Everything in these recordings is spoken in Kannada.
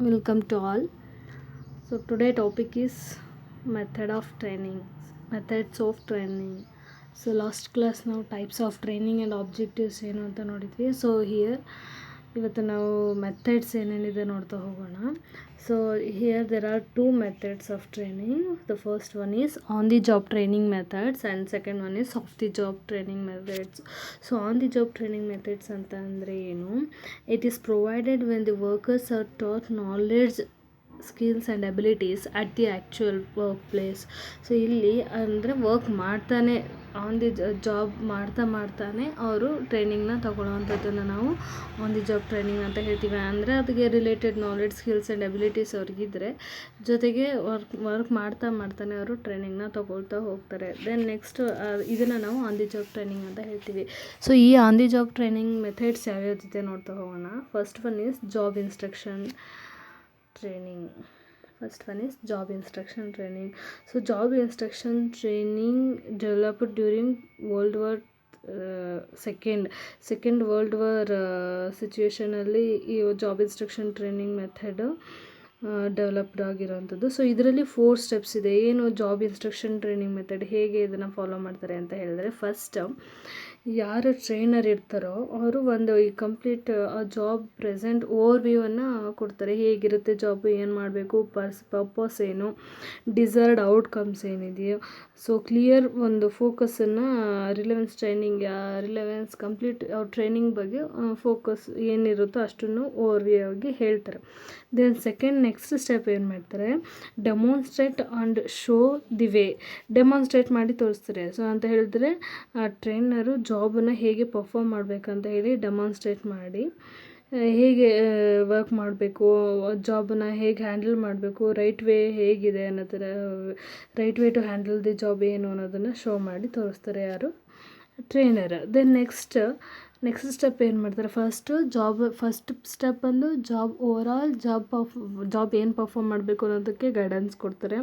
Welcome to all. So today topic is methods of training. So last class ನಾವು types of training and objectives ಏನು ಅಂತ ನೋಡಿದ್ವಿ. ಸೊ ಇವತ್ತು ನಾವು ಮೆಥಡ್ಸ್ ಏನೇನಿದೆ ನೋಡ್ತಾ ಹೋಗೋಣ. So here there are two methods of training. The first one is on the job training methods and second one is off the job training methods. So on the job training methods ಅಂತ ಅಂದರೆ ಏನು, it is provided when the workers are taught knowledge, skills and abilities at the actual work place. So ಇಲ್ಲಿ ಅಂದರೆ ವರ್ಕ್ ಮಾಡ್ತಾನೆ ಆನ್ ದಿ ಜಾಬ್ ಮಾಡ್ತಾನೆ ಅವರು ಟ್ರೈನಿಂಗ್ನ ತಗೊಳ್ಳೋವಂಥದ್ದನ್ನು ನಾವು ಆನ್ ದಿ ಜಾಬ್ ಟ್ರೈನಿಂಗ್ ಅಂತ ಹೇಳ್ತೀವಿ. ಅಂದರೆ ಅದಕ್ಕೆ related knowledge, skills and abilities ಅವ್ರಿಗಿದ್ರೆ ಜೊತೆಗೆ ವರ್ಕ್ ಮಾಡ್ತಾನೆ ಅವರು ಟ್ರೈನಿಂಗ್ನ ತಗೊಳ್ತಾ ಹೋಗ್ತಾರೆ. ದೆನ್ ನೆಕ್ಸ್ಟ್ ಇದನ್ನು ನಾವು ಆನ್ ದಿ ಜಾಬ್ ಟ್ರೈನಿಂಗ್ ಅಂತ ಹೇಳ್ತೀವಿ. ಸೊ ಈ on the job training methods ಯಾವ್ಯಾವ್ದಿದೆ ನೋಡ್ತಾ ಹೋಗೋಣ. First one is job instruction training. First one is job instruction training. So job instruction training developed during World War second World War situation ಅಲ್ಲಿ ಈ job instruction training method developed ಆಗಿರೋವಂಥದ್ದು. ಸೊ ಇದರಲ್ಲಿ 4 ಸ್ಟೆಪ್ಸ್ ಇದೆ. ಏನು ಜಾಬ್ ಇನ್ಸ್ಟ್ರಕ್ಷನ್ ಟ್ರೈನಿಂಗ್ ಮೆಥಡ್ ಹೇಗೆ ಇದನ್ನು ಫಾಲೋ ಮಾಡ್ತಾರೆ ಅಂತ ಹೇಳಿದ್ರೆ, ಫಸ್ಟ್ ಯಾರು ಟ್ರೈನರ್ ಇರ್ತಾರೋ ಅವರು ಒಂದು ಈ ಕಂಪ್ಲೀಟ್ ಜಾಬ್ ಪ್ರೆಸೆಂಟ್ ಓವರ್ ವ್ಯೂವನ್ನು ಕೊಡ್ತಾರೆ. ಹೇಗಿರುತ್ತೆ ಜಾಬ್, ಏನು ಮಾಡಬೇಕು, ಪರ್ಪಸ್ ಏನು, ಡಿಸೈರ್ಡ್ ಔಟ್ಕಮ್ಸ್ ಏನಿದೆಯೋ. ಸೊ ಕ್ಲಿಯರ್ ಒಂದು ಫೋಕಸನ್ನು ರಿಲೆವೆನ್ಸ್ ಕಂಪ್ಲೀಟ್ ಅವ್ರ ಟ್ರೈನಿಂಗ್ ಬಗ್ಗೆ ಫೋಕಸ್ ಏನಿರುತ್ತೋ ಅಷ್ಟನ್ನು ಓವರ್ ವ್ಯೂ ಆಗಿ ಹೇಳ್ತಾರೆ. ದೆನ್ ನೆಕ್ಸ್ಟ್ ಸ್ಟೆಪ್ ಏನು ಮಾಡ್ತಾರೆ, demonstrate and show the way. Demonstrate ಮಾಡಿ ತೋರಿಸ್ತಾರೆ. ಸೊ ಅಂತ ಹೇಳಿದ್ರೆ ಆ ಟ್ರೈನರು ಜಾಬನ್ನು ಹೇಗೆ ಪರ್ಫಾರ್ಮ್ ಮಾಡಬೇಕಂತ ಹೇಳಿ ಡೆಮಾನ್ಸ್ಟ್ರೇಟ್ ಮಾಡಿ ಹೇಗೆ ವರ್ಕ್ ಮಾಡಬೇಕು, ಜಾಬನ್ನು ಹೇಗೆ ಹ್ಯಾಂಡಲ್ ಮಾಡಬೇಕು, ರೈಟ್ ವೇ ಹೇಗಿದೆ ಅನ್ನೋದರ right way to handle the job ಏನು ಅನ್ನೋದನ್ನು ಶೋ ಮಾಡಿ ತೋರಿಸ್ತಾರೆ ಯಾರು, ಟ್ರೈನರ್. ದೆನ್ ನೆಕ್ಸ್ಟ್ ಸ್ಟೆಪ್ ಏನು ಮಾಡ್ತಾರೆ, ಫಸ್ಟ್ ಸ್ಟೆಪ್ ಬಂದು ಜಾಬ್ ಏನು ಪರ್ಫಾರ್ಮ್ ಮಾಡಬೇಕು ಅನ್ನೋದಕ್ಕೆ ಗೈಡೆನ್ಸ್ ಕೊಡ್ತಾರೆ.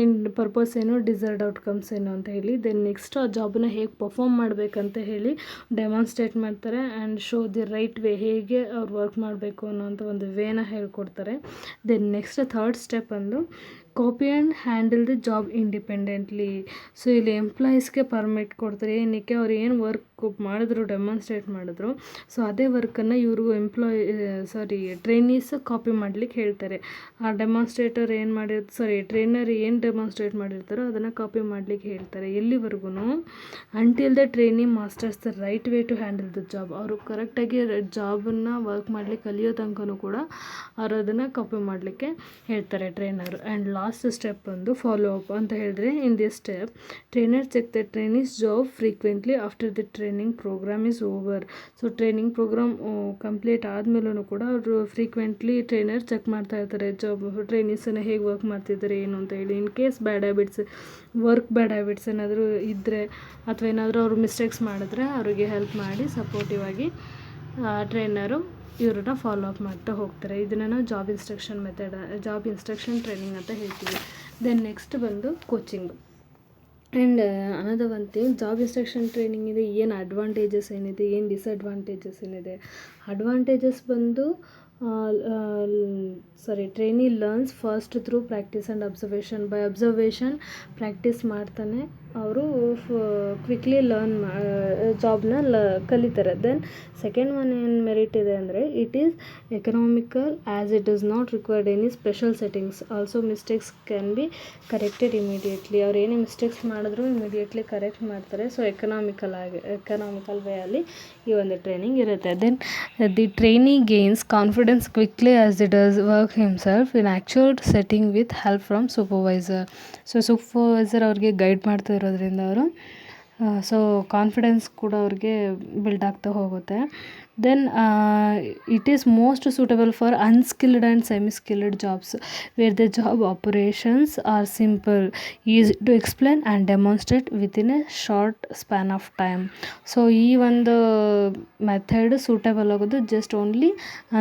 ಏನು ಪರ್ಪಸ್ ಏನು, ಡಿಸೈರ್ಡ್ ಔಟ್ಕಮ್ಸ್ ಏನು ಅಂತ ಹೇಳಿ. ದೆನ್ ನೆಕ್ಸ್ಟ್ ಆ ಜಾಬನ್ನು ಹೇಗೆ ಪರ್ಫಾರ್ಮ್ ಮಾಡಬೇಕಂತ ಹೇಳಿ ಡೆಮಾನ್ಸ್ಟ್ರೇಟ್ ಮಾಡ್ತಾರೆ. And show the right way, ಹೇಗೆ ಅವ್ರು ವರ್ಕ್ ಮಾಡಬೇಕು ಅನ್ನೋಂಥ ಒಂದು ವೇನ ಹೇಳ್ಕೊಡ್ತಾರೆ. ದೆನ್ ನೆಕ್ಸ್ಟ್ ಥರ್ಡ್ ಸ್ಟೆಪ್ ಬಂದು copy and handle the job independently. So ಇಲ್ಲಿ ಎಂಪ್ಲಾಯೀಸ್ಗೆ ಪರ್ಮಿಟ್ ಕೊಡ್ತಾರೆ. ಏನಕ್ಕೆ, ಅವ್ರು ಏನು ವರ್ಕ್ ಮಾಡಿದ್ರು, ಡೆಮಾನ್ಸ್ಟ್ರೇಟ್ ಮಾಡಿದ್ರು, ಸೊ ಅದೇ ವರ್ಕನ್ನು ಇವರು ಟ್ರೈನೀಸ್ ಕಾಪಿ ಮಾಡ್ಲಿಕ್ಕೆ ಹೇಳ್ತಾರೆ. ಆ ಟ್ರೈನರ್ ಏನು ಡೆಮಾನ್ಸ್ಟ್ರೇಟ್ ಮಾಡಿರ್ತಾರೋ ಅದನ್ನು ಕಾಪಿ ಮಾಡ್ಲಿಕ್ಕೆ ಹೇಳ್ತಾರೆ. ಎಲ್ಲಿವರೆಗೂ until the trainee masters the right way to handle the job. ಅವರು ಕರೆಕ್ಟಾಗಿ ಜಾಬನ್ನು ವರ್ಕ್ ಮಾಡಲಿಕ್ಕೆ ಕಲಿಯೋ ತನಕನೂ ಕೂಡ ಅವರು ಅದನ್ನು ಕಾಪಿ ಮಾಡಲಿಕ್ಕೆ ಹೇಳ್ತಾರೆ ಟ್ರೈನರ್. ಆ್ಯಂಡ್ ಲಾಸ್ಟ್ ಸ್ಟೆಪ್ ಬಂದು ಫಾಲೋ ಅಪ್ ಅಂತ ಹೇಳಿದ್ರೆ, in this step trainer check the trainees job frequently after the training programme is over. So training programme complete ಆದಮೇಲೂ ಕೂಡ ಅವರು ಫ್ರೀಕ್ವೆಂಟ್ಲಿ ಟ್ರೈನರ್ ಚೆಕ್ ಮಾಡ್ತಾ ಇರ್ತಾರೆ ಜಾಬ್ ಟ್ರೈನೀಸನ್ನು ಹೇಗೆ ವರ್ಕ್ ಮಾಡ್ತಿದ್ದಾರೆ ಏನು ಅಂತ ಹೇಳಿ. ಇನ್ ಕೇಸ್ ಬ್ಯಾಡ್ ಹ್ಯಾಬಿಟ್ಸ್ ಏನಾದರೂ ಇದ್ದರೆ ಅಥವಾ ಏನಾದರೂ ಅವರು ಮಿಸ್ಟೇಕ್ಸ್ ಮಾಡಿದ್ರೆ ಅವರಿಗೆ ಹೆಲ್ಪ್ ಮಾಡಿ ಸಪೋರ್ಟಿವ್ ಆಗಿ ಟ್ರೈನರು ಇವ್ರನ್ನ ಫಾಲೋ ಅಪ್ ಮಾಡ್ತಾ ಹೋಗ್ತಾರೆ. ಇದನ್ನು ನಾವು ಜಾಬ್ ಇನ್ಸ್ಟ್ರಕ್ಷನ್ ಟ್ರೈನಿಂಗ್ ಅಂತ ಹೇಳ್ತೀವಿ. ದೆನ್ ನೆಕ್ಸ್ಟ್ ಬಂದು coaching. And another one thing, job instruction training ಇದೆ, ಏನು ಅಡ್ವಾಂಟೇಜಸ್ ಏನಿದೆ, ಏನು ಡಿಸ್ಅಡ್ವಾಂಟೇಜಸ್ ಏನಿದೆ. ಅಡ್ವಾಂಟೇಜಸ್ ಬಂದು trainee learns first through practice and observation. By observation practice ಮಾಡ್ತಾನೆ ಅವರು ಕ್ವಿಕ್ಲಿ ಜಾಬ್ನ ಕಲಿತಾರೆ. ದೆನ್ ಸೆಕೆಂಡ್ ಒನ್ ಏನು ಮೆರಿಟ್ ಇದೆ ಅಂದರೆ, it is economical as it does not required any special settings. Also mistakes can be corrected immediately. ಅವ್ರು ಏನೇ ಮಿಸ್ಟೇಕ್ಸ್ ಮಾಡಿದ್ರು ಇಮಿಡಿಯೇಟ್ಲಿ ಕರೆಕ್ಟ್ ಮಾಡ್ತಾರೆ. ಸೊ ಎಕನಾಮಿಕಲ್ ವೇ ಅಲ್ಲಿ ಈ ಒಂದು ಟ್ರೈನಿಂಗ್ ಇರುತ್ತೆ. Then the trainee gains confidence quickly as it does work himself in actual setting with help from supervisor. So supervisor ಅವ್ರಿಗೆ ಗೈಡ್ ಮಾಡ್ತಾ ಇರೋದ್ರಿಂದ ಅವರು ಕಾನ್ಫಿಡೆನ್ಸ್ ಕೂಡ ಅವ್ರಿಗೆ ಬಿಲ್ಡ್ ಆಗ್ತಾ ಹೋಗುತ್ತೆ. Then it is most suitable for unskilled and semiskilled jobs where the job operations are simple, easy to explain and demonstrate within a short span of time. So ಈ ಒಂದು ಮೆಥಡ್ ಸೂಟಬಲ್ ಆಗೋದು just only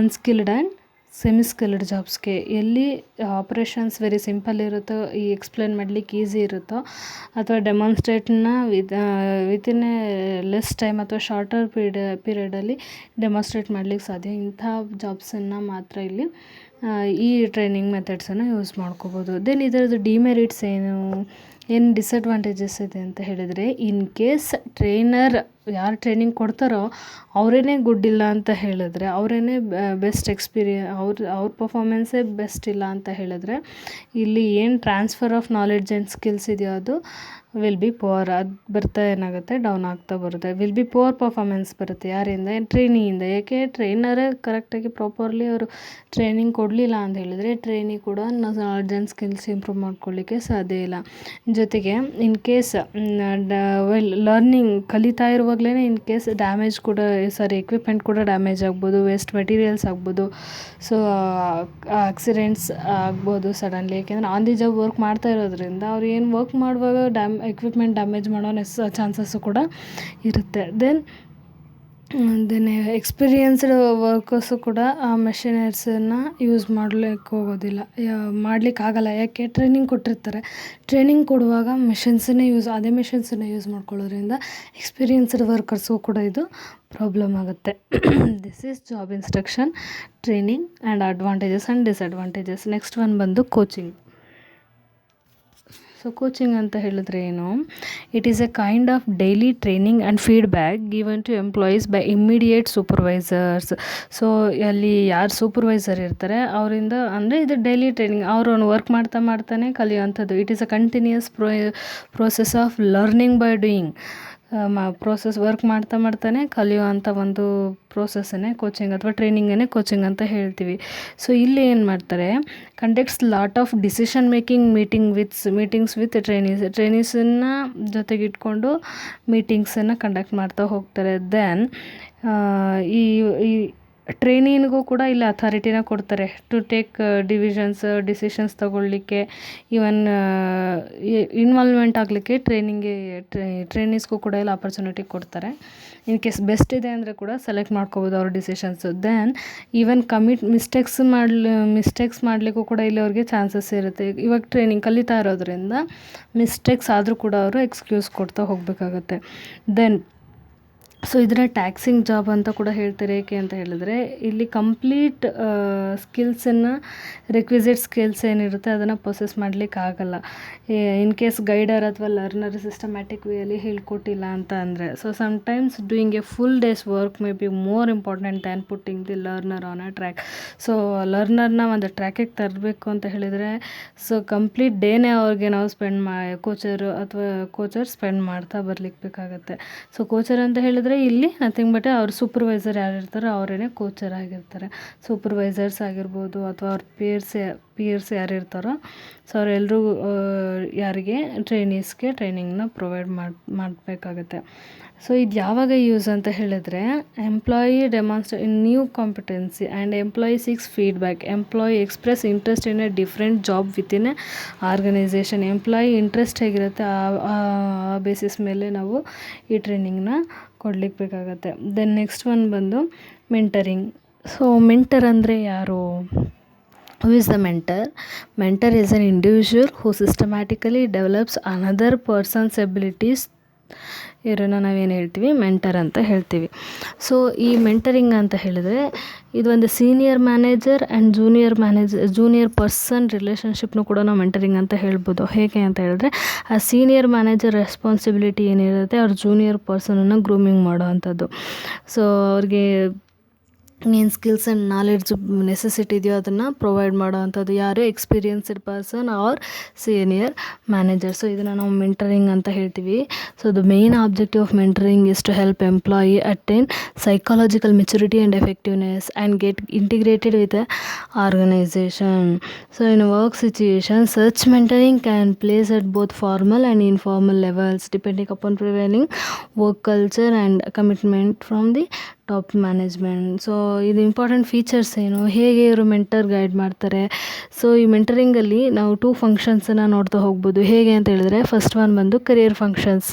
unskilled and semi skilled ಜಾಬ್ಸ್ಗೆ ಎಲ್ಲಿ ಆಪ್ರೇಷನ್ಸ್ ವೆರಿ ಸಿಂಪಲ್ ಇರುತ್ತೋ, ಈ ಎಕ್ಸ್ಪ್ಲೇನ್ ಮಾಡ್ಲಿಕ್ಕೆ ಈಸಿ ಇರುತ್ತೋ, ಅಥವಾ ಡೆಮಾನ್ಸ್ಟ್ರೇಟ್ನ ವಿತಿನ್ ಎ ಲೆಸ್ ಟೈಮ್ ಅಥವಾ ಶಾರ್ಟರ್ ಪೀರಿಯಡಲ್ಲಿ ಡೆಮಾನ್ಸ್ಟ್ರೇಟ್ ಮಾಡ್ಲಿಕ್ಕೆ ಸಾಧ್ಯ. ಇಂಥ ಜಾಬ್ಸನ್ನು ಮಾತ್ರ ಇಲ್ಲಿ ಈ ಟ್ರೈನಿಂಗ್ ಮೆಥಡ್ಸನ್ನು ಯೂಸ್ ಮಾಡ್ಕೋಬೋದು. ದೆನ್ ಇದರದ್ದು ಡಿಮೆರಿಟ್ಸ್ ಏನು ಡಿಸಡ್ವಾಂಟೇಜಸ್ ಇದೆ ಅಂತ ಹೇಳಿದರೆ, ಇನ್ ಕೇಸ್ ಟ್ರೈನರ್ ಯಾರು ಟ್ರೈನಿಂಗ್ ಕೊಡ್ತಾರೋ ಅವರೇ ಗುಡ್ ಇಲ್ಲ ಅಂತ ಹೇಳಿದ್ರೆ, ಅವರೇ ಬೆಸ್ಟ್ ಅವ್ರ ಪರ್ಫಾರ್ಮೆನ್ಸೇ ಬೆಸ್ಟ್ ಇಲ್ಲ ಅಂತ ಹೇಳಿದ್ರೆ, ಇಲ್ಲಿ ಏನು transfer of knowledge and skills ಇದೆಯೋ ಅದು ವಿಲ್ ಬಿ ಪುವರ್. ಅದು ಬರ್ತಾ ಏನಾಗುತ್ತೆ, ಡೌನ್ ಆಗ್ತಾ ಬರುತ್ತೆ. ವಿಲ್ ಬಿ ಪುವರ್ ಪರ್ಫಾರ್ಮೆನ್ಸ್ ಬರುತ್ತೆ. ಯಾರಿಂದ? ಟ್ರೈನಿಯಿಂದ. ಏಕೆ? ಟ್ರೈನರೇ ಕರೆಕ್ಟಾಗಿ ಪ್ರಾಪರ್ಲಿ ಅವರು ಟ್ರೈನಿಂಗ್ ಕೊಡಲಿಲ್ಲ ಅಂತ ಹೇಳಿದರೆ ಟ್ರೈನಿ ಕೂಡ ನಾಲೆಡ್ಜ್ ಆ್ಯಂಡ್ ಸ್ಕಿಲ್ಸ್ ಇಂಪ್ರೂವ್ ಮಾಡ್ಕೊಳ್ಳಿಕ್ಕೆ ಸಾಧ್ಯ ಇಲ್ಲ. ಜೊತೆಗೆ ಇನ್ ಕೇಸ್ ಲರ್ನಿಂಗ್ ಕಲಿತಾ ಇರುವಾಗಲೇ ಇನ್ ಕೇಸ್ ಡ್ಯಾಮೇಜ್ ಕೂಡ ಎಕ್ವಿಪ್ಮೆಂಟ್ ಕೂಡ ಡ್ಯಾಮೇಜ್ ಆಗ್ಬೋದು, ವೇಸ್ಟ್ ಮೆಟೀರಿಯಲ್ಸ್ ಆಗ್ಬೋದು, ಸೊ ಆಕ್ಸಿಡೆಂಟ್ಸ್ ಆಗ್ಬೋದು ಸಡನ್ಲಿ. ಏಕೆಂದರೆ ಆನ್ ದಿ ಜಾಬ್ ವರ್ಕ್ ಮಾಡ್ತಾ ಇರೋದ್ರಿಂದ ಅವ್ರು ಏನು ವರ್ಕ್ ಮಾಡುವಾಗ ಎಕ್ವಿಪ್ಮೆಂಟ್ ಡ್ಯಾಮೇಜ್ ಮಾಡೋ ಚಾನ್ಸಸ್ಸು ಕೂಡ ಇರುತ್ತೆ. ದೆನ್ ಎಕ್ಸ್ಪೀರಿಯನ್ಸ್ಡ್ ವರ್ಕರ್ಸು ಕೂಡ ಆ ಮೆಷಿನರೀಸನ್ನು ಯೂಸ್ ಮಾಡಲಿಕ್ಕೆ ಹೋಗೋದಿಲ್ಲ, ಮಾಡಲಿಕ್ಕಾಗಲ್ಲ. ಯಾಕೆ? ಟ್ರೈನಿಂಗ್ ಕೊಟ್ಟಿರ್ತಾರೆ. ಟ್ರೈನಿಂಗ್ ಕೊಡುವಾಗ ಅದೇ ಮೆಷಿನ್ಸನ್ನೇ ಯೂಸ್ ಮಾಡ್ಕೊಳ್ಳೋದ್ರಿಂದ ಎಕ್ಸ್ಪೀರಿಯನ್ಸ್ಡ್ ವರ್ಕರ್ಸ್ಗೂ ಕೂಡ ಇದು ಪ್ರಾಬ್ಲಮ್ ಆಗುತ್ತೆ. This is job instruction, training and advantages and disadvantages. Next one ಬಂದು ಕೋಚಿಂಗ್. ಸೊ ಕೋಚಿಂಗ್ ಅಂತ ಹೇಳಿದ್ರೆ ಏನು? It is a kind of daily training and feedback given to employees by immediate supervisors. So ಅಲ್ಲಿ ಯಾರು ಸೂಪರ್ವೈಸರ್ ಇರ್ತಾರೆ ಅವರಿಂದ, ಅಂದರೆ ಇದು ಡೈಲಿ ಟ್ರೈನಿಂಗ್, ಅವರು ವರ್ಕ್ ಮಾಡ್ತಾನೆ ಕಲಿಯುವಂಥದ್ದು. It is a continuous process of learning by doing. Work ಮಾಡ್ತಾನೆ ಕಲಿಯುವಂಥ ಒಂದು ಪ್ರೋಸೆಸ್ಸನ್ನೇ ಕೋಚಿಂಗ್ ಅಥವಾ ಟ್ರೈನಿಂಗನ್ನೇ ಕೋಚಿಂಗ್ ಅಂತ ಹೇಳ್ತೀವಿ. ಸೊ ಇಲ್ಲಿ ಏನು ಮಾಡ್ತಾರೆ, conducts lot of decision making meetings with ಟ್ರೈನೀಸನ್ನು ಜೊತೆಗಿಟ್ಕೊಂಡು ಮೀಟಿಂಗ್ಸನ್ನು ಕಂಡಕ್ಟ್ ಮಾಡ್ತಾ ಹೋಗ್ತಾರೆ. ದೆನ್ ಈ ಟ್ರೈನಿಗೂ ಕೂಡ ಇಲ್ಲಿ ಅಥಾರಿಟಿನ ಕೊಡ್ತಾರೆ ಟು ಟೇಕ್ ಡಿಸಿಷನ್ಸ್ ತಗೊಳ್ಳಿಕ್ಕೆ, ಈವನ್ ಇನ್ವಾಲ್ವ್ಮೆಂಟ್ ಆಗಲಿಕ್ಕೆ ಟ್ರೈನೀಸ್ಗೂ ಕೂಡ ಇಲ್ಲಿ ಆಪರ್ಚುನಿಟಿ ಕೊಡ್ತಾರೆ. ಇನ್ ಕೇಸ್ ಬೆಸ್ಟ್ ಇದೆ ಅಂದರೆ ಕೂಡ ಸೆಲೆಕ್ಟ್ ಮಾಡ್ಕೋಬೋದು ಅವ್ರ ಡಿಸಿಷನ್ಸು. ದೆನ್ ಈವನ್ ಮಿಸ್ಟೇಕ್ಸ್ ಮಾಡಲಿಕ್ಕೂ ಕೂಡ ಇಲ್ಲಿ ಅವ್ರಿಗೆ ಚಾನ್ಸಸ್ ಇರುತ್ತೆ. ಇವಾಗ ಟ್ರೈನಿಂಗ್ ಕಲಿತಾ ಇರೋದ್ರಿಂದ ಮಿಸ್ಟೇಕ್ಸ್ ಆದರೂ ಕೂಡ ಅವರು ಎಕ್ಸ್ಕ್ಯೂಸ್ ಕೊಡ್ತಾ ಹೋಗಬೇಕಾಗತ್ತೆ. ದೆನ್ ಸೊ ಇದನ್ನ ಟ್ಯಾಕ್ಸಿಂಗ್ ಜಾಬ್ ಅಂತ ಕೂಡ ಹೇಳ್ತಾರೆ. ಏಕೆ ಅಂತ ಹೇಳಿದ್ರೆ ಇಲ್ಲಿ ಕಂಪ್ಲೀಟ್ ರಿಕ್ವಿಸಿಟ್ ಸ್ಕಿಲ್ಸ್ ಏನಿರುತ್ತೆ ಅದನ್ನು ಪ್ರೊಸೆಸ್ ಮಾಡಲಿಕ್ಕೆ ಆಗಲ್ಲ, ಇನ್ ಕೇಸ್ ಗೈಡರ್ ಅಥವಾ ಲರ್ನರ್ ಸಿಸ್ಟಮ್ಯಾಟಿಕ್ ವೇಯಲ್ಲಿ ಹೇಳ್ಕೊಟ್ಟಿಲ್ಲ ಅಂತ ಅಂದರೆ. So sometimes doing a full days work may be more important than putting the learner on a track. So ಲರ್ನರ್ನ ಒಂದು ಟ್ರ್ಯಾಕಿಗೆ ತರಬೇಕು ಅಂತ ಹೇಳಿದರೆ ಸೊ ಕಂಪ್ಲೀಟ್ ಡೇನೇ ಅವ್ರಿಗೆ ನಾವು ಕೋಚರ್ ಸ್ಪೆಂಡ್ ಮಾಡ್ತಾ ಬರ್ಲಿಕ್ಕೆ ಬೇಕಾಗುತ್ತೆ. ಸೊ ಕೋಚರ್ ಅಂತ ಹೇಳಿದರೆ ಇಲ್ಲಿ ನಥಿಂಗ್ ಬಟ್ ಅವ್ರ ಸೂಪರ್ವೈಸರ್ ಯಾರು ಇರ್ತಾರೋ ಅವರೇ ಕೋಚರ್ ಆಗಿರ್ತಾರೆ. ಸೂಪರ್ವೈಸರ್ಸ್ ಆಗಿರ್ಬೋದು ಅಥವಾ ಅವ್ರ ಪಿಯರ್ಸ್ ಯಾರು ಇರ್ತಾರೋ ಸೊ ಅವರೆಲ್ಲರೂ ಯಾರಿಗೆ ಟ್ರೈನೀಸ್ಗೆ ಟ್ರೈನಿಂಗ್ನ ಪ್ರೊವೈಡ್ ಮಾಡಬೇಕಾಗತ್ತೆ. ಸೊ ಇದು ಯಾವಾಗ ಯೂಸ್ ಅಂತ ಹೇಳಿದ್ರೆ, employee demonstrate in new competency and employee seeks feedback. Employee express interest in a different job within a organization. Employee interest ಹೇಗಿರುತ್ತೆ ಆ ಬೇಸಿಸ್ ಮೇಲೆ ನಾವು ಈ ಟ್ರೈನಿಂಗ್ನ ಕೊಡ್ಲಿಕ್ಕೆ ಬೇಕಾಗತ್ತೆ. ದೆನ್ ನೆಕ್ಸ್ಟ್ ಒನ್ ಬಂದು ಮೆಂಟರಿಂಗ್. ಸೊ ಮೆಂಟರ್ ಅಂದರೆ ಯಾರು? Who is the mentor? Mentor is an individual who systematically develops another person's abilities. ಇವರನ್ನು ನಾವೇನು ಹೇಳ್ತೀವಿ? ಮೆಂಟರ್ ಅಂತ ಹೇಳ್ತೀವಿ. ಸೊ ಈ ಮೆಂಟರಿಂಗ್ ಅಂತ ಹೇಳಿದರೆ ಇದು ಒಂದು senior manager and junior person ರಿಲೇಷನ್ಶಿಪ್ನು ಕೂಡ ನಾವು ಮೆಂಟರಿಂಗ್ ಅಂತ ಹೇಳ್ಬೋದು. ಹೇಗೆ ಅಂತ ಹೇಳಿದ್ರೆ ಆ ಸೀನಿಯರ್ ಮ್ಯಾನೇಜರ್ ರೆಸ್ಪಾನ್ಸಿಬಿಲಿಟಿ ಏನಿರುತ್ತೆ ಅವ್ರ ಜೂನಿಯರ್ ಪರ್ಸನನ್ನು ಗ್ರೂಮಿಂಗ್ ಮಾಡೋ ಅಂಥದ್ದು. ಸೊ ಅವ್ರಿಗೆ ಏನು ಸ್ಕಿಲ್ಸ್ ಆ್ಯಂಡ್ ನಾಲೆಡ್ಜ್ ನೆಸೆಸಿಟಿ ಇದೆಯೋ ಅದನ್ನು ಪ್ರೊವೈಡ್ ಮಾಡೋ ಅಂಥದ್ದು ಯಾರು? Experienced person or senior manager. So ಇದನ್ನು ನಾವು ಮೆಂಟರಿಂಗ್ ಅಂತ ಹೇಳ್ತೀವಿ. So the main objective of mentoring is to help employee attain psychological maturity and effectiveness and get integrated with a organization. So in work situation such mentoring can place at both formal and informal levels depending upon prevailing work culture and commitment from the top management. So ಇದು ಇಂಪಾರ್ಟೆಂಟ್ ಫೀಚರ್ಸ್ ಏನು, ಹೇಗೆ ಇವರು ಮೆಂಟರ್ ಗೈಡ್ ಮಾಡ್ತಾರೆ? ಸೊ ಈ ಮೆಂಟರಿಂಗಲ್ಲಿ ನಾವು 2 ಫಂಕ್ಷನ್ಸನ್ನು ನೋಡ್ತಾ ಹೋಗ್ಬೋದು. ಹೇಗೆ ಅಂತ ಹೇಳಿದ್ರೆ ಫಸ್ಟ್ ಒನ್ ಬಂದು career functions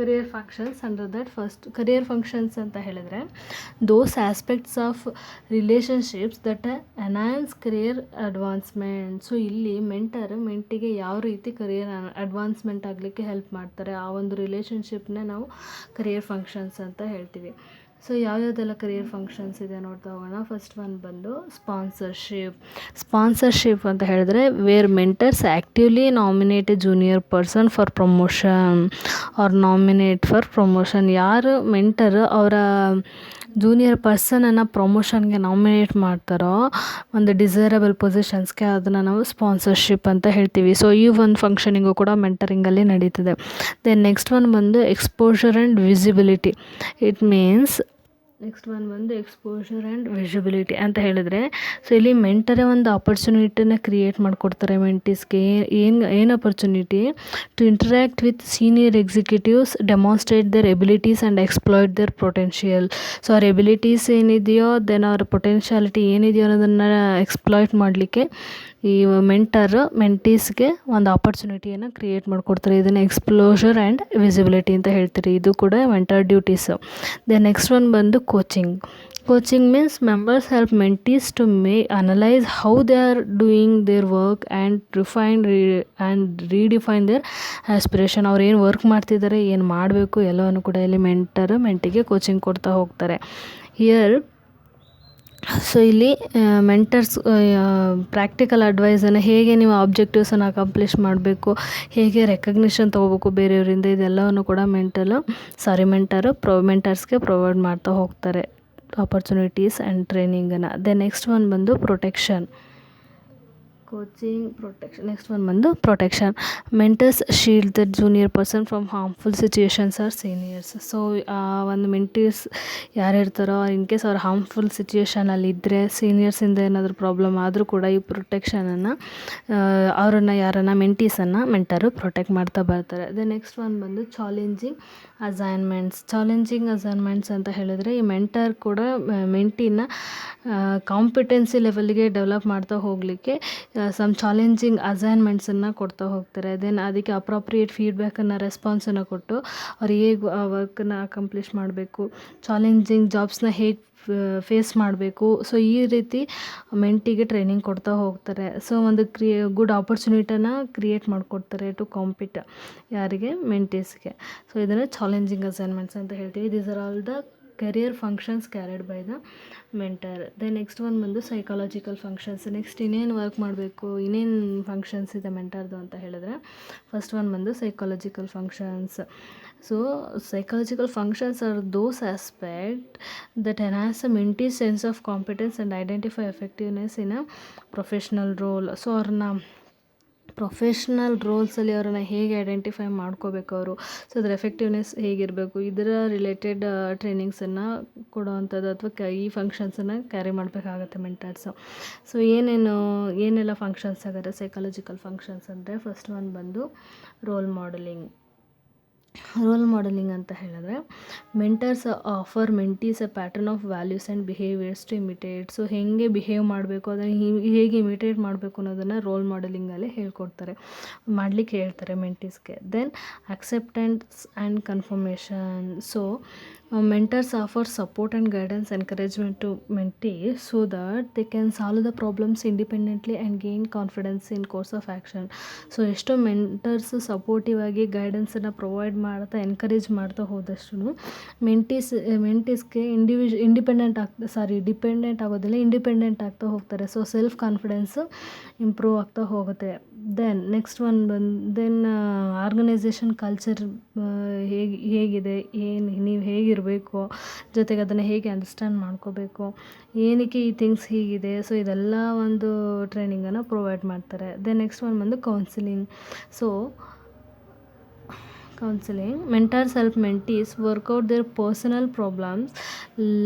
career functions under that first career functions ಅಂತ ಹೇಳಿದರೆ those aspects of relationships that enhance career advancement. So ಇಲ್ಲಿ ಮೆಂಟಿಗೆ ಯಾವ ರೀತಿ ಕರಿಯರ್ ಅಡ್ವಾನ್ಸ್ಮೆಂಟ್ ಆಗಲಿಕ್ಕೆ ಹೆಲ್ಪ್ ಮಾಡ್ತಾರೆ, ಆ ಒಂದು ರಿಲೇಷನ್ಶಿಪ್ನೇ ನಾವು ಕರಿಯರ್ ಫಂಕ್ಷನ್ಸ್ ಅಂತ ಹೇಳ್ತೀವಿ. ಸೊ ಯಾವ್ಯಾವುದೆಲ್ಲ ಕರಿಯರ್ ಫಂಕ್ಷನ್ಸ್ ಇದೆ ನೋಡ್ತಾ ಹೋಗೋಣ. ಫಸ್ಟ್ ಒನ್ ಬಂದು ಸ್ಪಾನ್ಸರ್ಶಿಪ್ ಅಂತ ಹೇಳಿದ್ರೆ where mentors actively nominate a junior person for promotion or nominate for promotion. ಯಾರು ಮೆಂಟರ್ ಅವರ ಜೂನಿಯರ್ ಪರ್ಸನನ್ನು ಪ್ರಮೋಷನ್ಗೆ ನಾಮಿನೇಟ್ ಮಾಡ್ತಾರೋ ಒಂದು ಡಿಸೈರಬಲ್ ಪೊಸಿಷನ್ಸ್ಗೆ, ಅದನ್ನು ನಾವು ಸ್ಪಾನ್ಸರ್ಶಿಪ್ ಅಂತ ಹೇಳ್ತೀವಿ. ಸೊ ಈ ಒಂದು ಫಂಕ್ಷನಿಂಗು ಕೂಡ ಮೆಂಟರಿಂಗಲ್ಲಿ ನಡೀತದೆ. ದೆನ್ ನೆಕ್ಸ್ಟ್ ಒನ್ ಬಂದು exposure and visibility. It means next one ಬಂದು ಎಕ್ಸ್ಪೋಜರ್ ಆ್ಯಂಡ್ ವಿಸಿಬಿಲಿಟಿ ಅಂತ ಹೇಳಿದ್ರೆ, ಸೊ ಇಲ್ಲಿ ಮೆಂಟರೇ ಒಂದು ಆಪರ್ಚುನಿಟಿನ ಕ್ರಿಯೇಟ್ ಮಾಡಿಕೊಡ್ತಾರೆ ಮೆಂಟೀಸ್ಗೆ. ಏನು opportunity to interact with senior executives, demonstrate their abilities and exploit their potential. So ಅವ್ರ ಎಬಿಲಿಟೀಸ್ ಏನಿದೆಯೋ ದೆನ್ ಅವ್ರ ಪೊಟೆನ್ಷಿಯಾಲಿಟಿ ಏನಿದೆಯೋ ಅನ್ನೋದನ್ನು ಎಕ್ಸ್ಪ್ಲಾಯ್ಟ್ ಮಾಡಲಿಕ್ಕೆ ಈ ಮೆಂಟೀಸ್ಗೆ ಒಂದು ಆಪರ್ಚುನಿಟಿಯನ್ನು ಕ್ರಿಯೇಟ್ ಮಾಡಿಕೊಡ್ತಾರೆ. ಇದನ್ನು ಎಕ್ಸ್ಪ್ಲೋಜರ್ ಆ್ಯಂಡ್ ವಿಸಿಬಿಲಿಟಿ ಅಂತ ಹೇಳ್ತೀರಿ. ಇದು ಕೂಡ mentor duties. Then next one ಬಂದು coaching means members help mentees to analyse how they are doing their work and redefine their aspiration. ಅವ್ರು ಏನು ವರ್ಕ್ ಮಾಡ್ತಿದ್ದಾರೆ, ಏನು ಮಾಡಬೇಕು ಎಲ್ಲವನ್ನು ಕೂಡ ಇಲ್ಲಿ ಮೆಂಟಿಗೆ ಕೋಚಿಂಗ್ ಕೊಡ್ತಾ ಹೋಗ್ತಾರೆ. ಸೊ ಇಲ್ಲಿ ಮೆಂಟರ್ಸ್ ಪ್ರಾಕ್ಟಿಕಲ್ ಅಡ್ವೈಸನ್ನು ಹೇಗೆ ನೀವು ಆಬ್ಜೆಕ್ಟಿವ್ಸನ್ನು ಅಕಾಂಪ್ಲಿಷ್ ಮಾಡಬೇಕು, ಹೇಗೆ ರೆಕಗ್ನಿಷನ್ ತೊಗೋಬೇಕು ಬೇರೆಯವರಿಂದ, ಇದೆಲ್ಲವನ್ನು ಕೂಡ ಮೆಂಟರ್ಸ್ಗೆ ಪ್ರೊವೈಡ್ ಮಾಡ್ತಾ ಹೋಗ್ತಾರೆ ಆಪರ್ಚುನಿಟೀಸ್ ಆ್ಯಂಡ್ ಟ್ರೈನಿಂಗನ್ನು. ದೆನ್ ನೆಕ್ಸ್ಟ್ ಒನ್ ಬಂದು ಪ್ರೊಟೆಕ್ಷನ್. ನೆಕ್ಸ್ಟ್ ಒನ್ ಬಂದು protection. Mentors shield the junior person from harmful situations or seniors. So ಒಂದು ಮೆಂಟರ್ಸ್ ಯಾರು ಇರ್ತಾರೋ ಇನ್ ಕೇಸ್ ಅವ್ರು ಹಾರ್ಮ್ಫುಲ್ ಸಿಚುಯೇಷನಲ್ಲಿ ಇದ್ದರೆ, ಸೀನಿಯರ್ಸಿಂದ ಏನಾದರೂ ಪ್ರಾಬ್ಲಮ್ ಆದರೂ ಕೂಡ ಈ ಪ್ರೊಟೆಕ್ಷನನ್ನು ಯಾರನ್ನು ಮೆಂಟರು ಪ್ರೊಟೆಕ್ಟ್ ಮಾಡ್ತಾ ಬರ್ತಾರೆ. ದೆನ್ ನೆಕ್ಸ್ಟ್ ಒನ್ ಬಂದು ಚಾಲೆಂಜಿಂಗ್ ಅಸೈನ್ಮೆಂಟ್ಸ್ ಅಂತ ಹೇಳಿದರೆ ಈ ಮೆಂಟರ್ ಕೂಡ ಮೆಂಟಿನ ಕಾಂಪಿಟೆನ್ಸಿ ಲೆವೆಲ್ಗೆ ಡೆವಲಪ್ ಮಾಡ್ತಾ ಹೋಗಲಿಕ್ಕೆ ಸಮ್ ಚಾಲೆಂಜಿಂಗ್ ಅಸೈನ್ಮೆಂಟ್ಸನ್ನು ಕೊಡ್ತಾ ಹೋಗ್ತಾರೆ. ದೆನ್ ಅದಕ್ಕೆ ಅಪ್ರಾಪ್ರಿಯೇಟ್ ಫೀಡ್ಬ್ಯಾಕನ್ನು ರೆಸ್ಪಾನ್ಸನ್ನು ಕೊಟ್ಟು ಅವ್ರು ಹೇಗೆ ಆ ವರ್ಕನ್ನು ಅಕಾಂಪ್ಲಿಷ್ ಮಾಡಬೇಕು, ಚಾಲೆಂಜಿಂಗ್ ಜಾಬ್ಸ್ನ ಹೇಗೆ ಫೇಸ್ ಮಾಡಬೇಕು. ಸೊ ಈ ರೀತಿ ಮೆಂಟಿಗೆ ಟ್ರೈನಿಂಗ್ ಕೊಡ್ತಾ ಹೋಗ್ತಾರೆ. ಸೊ ಒಂದು ಗುಡ್ ಆಪರ್ಚುನಿಟಿನ ಕ್ರಿಯೇಟ್ ಮಾಡಿಕೊಡ್ತಾರೆ ಟು ಕಾಂಪಿಟ್ ಯಾರಿಗೆ, ಮೆಂಟೀಸ್ಗೆ. ಸೊ ಇದನ್ನು ಚಾಲೆಂಜಿಂಗ್ ಅಸೈನ್ಮೆಂಟ್ಸ್ ಅಂತ ಹೇಳ್ತೀವಿ. These are all the career functions carried by the mentor. Then next one ಬಂದು ಸೈಕಾಲಜಿಕಲ್ ಫಂಕ್ಷನ್ಸ್. ನೆಕ್ಸ್ಟ್ ಇನ್ನೇನು ವರ್ಕ್ ಮಾಡಬೇಕು, ಇನ್ನೇನು ಫಂಕ್ಷನ್ಸ್ ಇದೆ ಮೆಂಟರ್ದು ಅಂತ ಹೇಳಿದ್ರೆ, ಫಸ್ಟ್ ಒನ್ ಬಂದು psychological functions. So psychological functions are those aspect that enhance a mentees sense of competence and identify effectiveness in a professional role. So ಅವ್ರನ್ನ ಪ್ರೊಫೆಷ್ನಲ್ ರೋಲ್ಸಲ್ಲಿ ಅವರನ್ನು ಹೇಗೆ ಐಡೆಂಟಿಫೈ ಮಾಡ್ಕೋಬೇಕು ಅವರು, ಸೊ ಅದ್ರ ಎಫೆಕ್ಟಿವ್ನೆಸ್ ಹೇಗಿರಬೇಕು, ಇದರ ರಿಲೇಟೆಡ್ ಟ್ರೈನಿಂಗ್ಸನ್ನು ಕೊಡುವಂಥದ್ದು ಅಥವಾ ಈ ಫಂಕ್ಷನ್ಸನ್ನು ಕ್ಯಾರಿ ಮಾಡಬೇಕಾಗತ್ತೆ ಮೆಂಟರ್ಸು. ಸೊ ಏನೆಲ್ಲ ಫಂಕ್ಷನ್ಸ್ ಆಗುತ್ತೆ ಸೈಕಾಲಜಿಕಲ್ ಫಂಕ್ಷನ್ಸ್ ಅಂದರೆ, ಫಸ್ಟ್ ಒನ್ ಬಂದು ರೋಲ್ ಮಾಡೆಲಿಂಗ್ ಅಂತ ಹೇಳಿದ್ರೆ, mentors offer mentees a pattern of values and behaviours to imitate. So ಹೇಗೆ ಬಿಹೇವ್ ಮಾಡಬೇಕು, ಅದನ್ನು ಹೇಗೆ ಇಮಿಟೇಟ್ ಮಾಡಬೇಕು ಅನ್ನೋದನ್ನು ರೋಲ್ ಮಾಡೆಲಿಂಗಲ್ಲಿ ಮಾಡಲಿಕ್ಕೆ ಹೇಳ್ತಾರೆ ಮೆಂಟೀಸ್ಗೆ. Then acceptance and confirmation. So mentors offer support and guidance encouragement to mentees so that they can solve the problems independently and gain confidence in course of action. So ಎಷ್ಟೋ ಮೆಂಟರ್ಸ್ ಸಪೋರ್ಟಿವ್ ಆಗಿ ಗೈಡೆನ್ಸನ್ನು ಪ್ರೊವೈಡ್ ಮಾಡ್ತಾ ಎನ್ಕರೇಜ್ ಮಾಡ್ತಾ ಹೋದಷ್ಟು ಮೆಂಟೀಸ್ಗೆ ಡಿಪೆಂಡೆಂಟ್ ಆಗೋದಿಲ್ಲ, ಇಂಡಿಪೆಂಡೆಂಟ್ ಆಗ್ತಾ ಹೋಗ್ತಾರೆ. ಸೊ ಸೆಲ್ಫ್ ಕಾನ್ಫಿಡೆನ್ಸು ಇಂಪ್ರೂವ್ ಆಗ್ತಾ ಹೋಗುತ್ತೆ. Then next one organization culture ಹೇಗಿದೆ, ನೀವು ಹೇಗಿರಬೇಕು, ಜೊತೆಗೆ ಅದನ್ನು ಹೇಗೆ ಅಂಡರ್ಸ್ಟ್ಯಾಂಡ್ ಮಾಡ್ಕೋಬೇಕು, ಏನಕ್ಕೆ ಈ ಥಿಂಗ್ಸ್ ಹೀಗಿದೆ. ಸೊ ಇದೆಲ್ಲ ಒಂದು ಟ್ರೈನಿಂಗನ್ನು ಪ್ರೊವೈಡ್ ಮಾಡ್ತಾರೆ. ದೆನ್ ನೆಕ್ಸ್ಟ್ ಒನ್ ಬಂದು counselling. mentors help mentees work out their personal problems,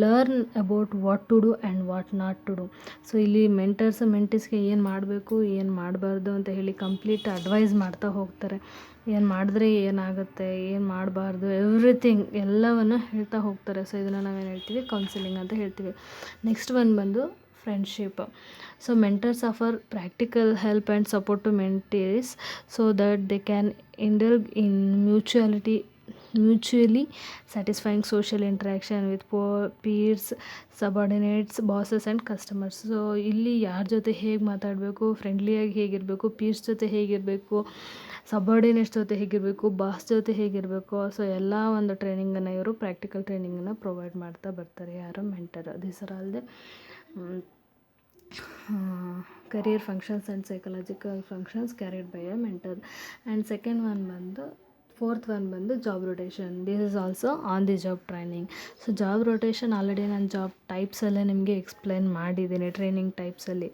learn about what to do and what not to do. So ಇಲ್ಲಿ ಮೆಂಟೀಸ್ಗೆ ಏನು ಮಾಡಬೇಕು, ಏನು ಮಾಡಬಾರ್ದು ಅಂತ ಹೇಳಿ ಕಂಪ್ಲೀಟ್ ಅಡ್ವೈಸ್ ಮಾಡ್ತಾ ಹೋಗ್ತಾರೆ. ಏನು ಮಾಡಿದ್ರೆ ಏನಾಗುತ್ತೆ, ಏನು ಮಾಡಬಾರ್ದು, ಎವ್ರಿಥಿಂಗ್ ಎಲ್ಲವನ್ನು ಹೇಳ್ತಾ ಹೋಗ್ತಾರೆ. ಸೊ ಇದನ್ನು ನಾವೇನು ಹೇಳ್ತೀವಿ, ಕೌನ್ಸಿಲಿಂಗ್ ಅಂತ ಹೇಳ್ತೀವಿ. ನೆಕ್ಸ್ಟ್ ಒನ್ ಬಂದು friendship. So mentors offer practical help and support to mentees so that they can indulge in mutually satisfying social interaction with peers, subordinates, bosses and customers. So ಇಲ್ಲಿ ಯಾರ ಜೊತೆ ಹೇಗೆ ಮಾತಾಡಬೇಕು, ಫ್ರೆಂಡ್ಲಿಯಾಗಿ ಹೇಗಿರಬೇಕು, ಪೀರ್ಸ್ ಜೊತೆ ಹೇಗಿರಬೇಕು, ಸಬಾರ್ಡಿನೇಟ್ಸ್ ಜೊತೆ ಹೇಗಿರಬೇಕು, ಬಾಸ್ ಜೊತೆ ಹೇಗಿರಬೇಕು, ಸೊ ಎಲ್ಲ ಒಂದು ಟ್ರೈನಿಂಗನ್ನು ಇವರು ಪ್ರಾಕ್ಟಿಕಲ್ ಟ್ರೈನಿಂಗನ್ನು ಪ್ರೊವೈಡ್ ಮಾಡ್ತಾ ಬರ್ತಾರೆ. ಯಾರು mentor. This are all the career functions and psychological functions carried by a mentor. And second one ಬಂದು ಫೋರ್ತ್ ಒನ್ ಬಂದು job rotation. This is also on the job training. So job rotation already ನಾನು ಜಾಬ್ ಟೈಪ್ಸಲ್ಲೇ ನಿಮಗೆ ಎಕ್ಸ್ಪ್ಲೈನ್ ಮಾಡಿದ್ದೀನಿ ಟ್ರೈನಿಂಗ್ ಟೈಪ್ಸಲ್ಲಿ.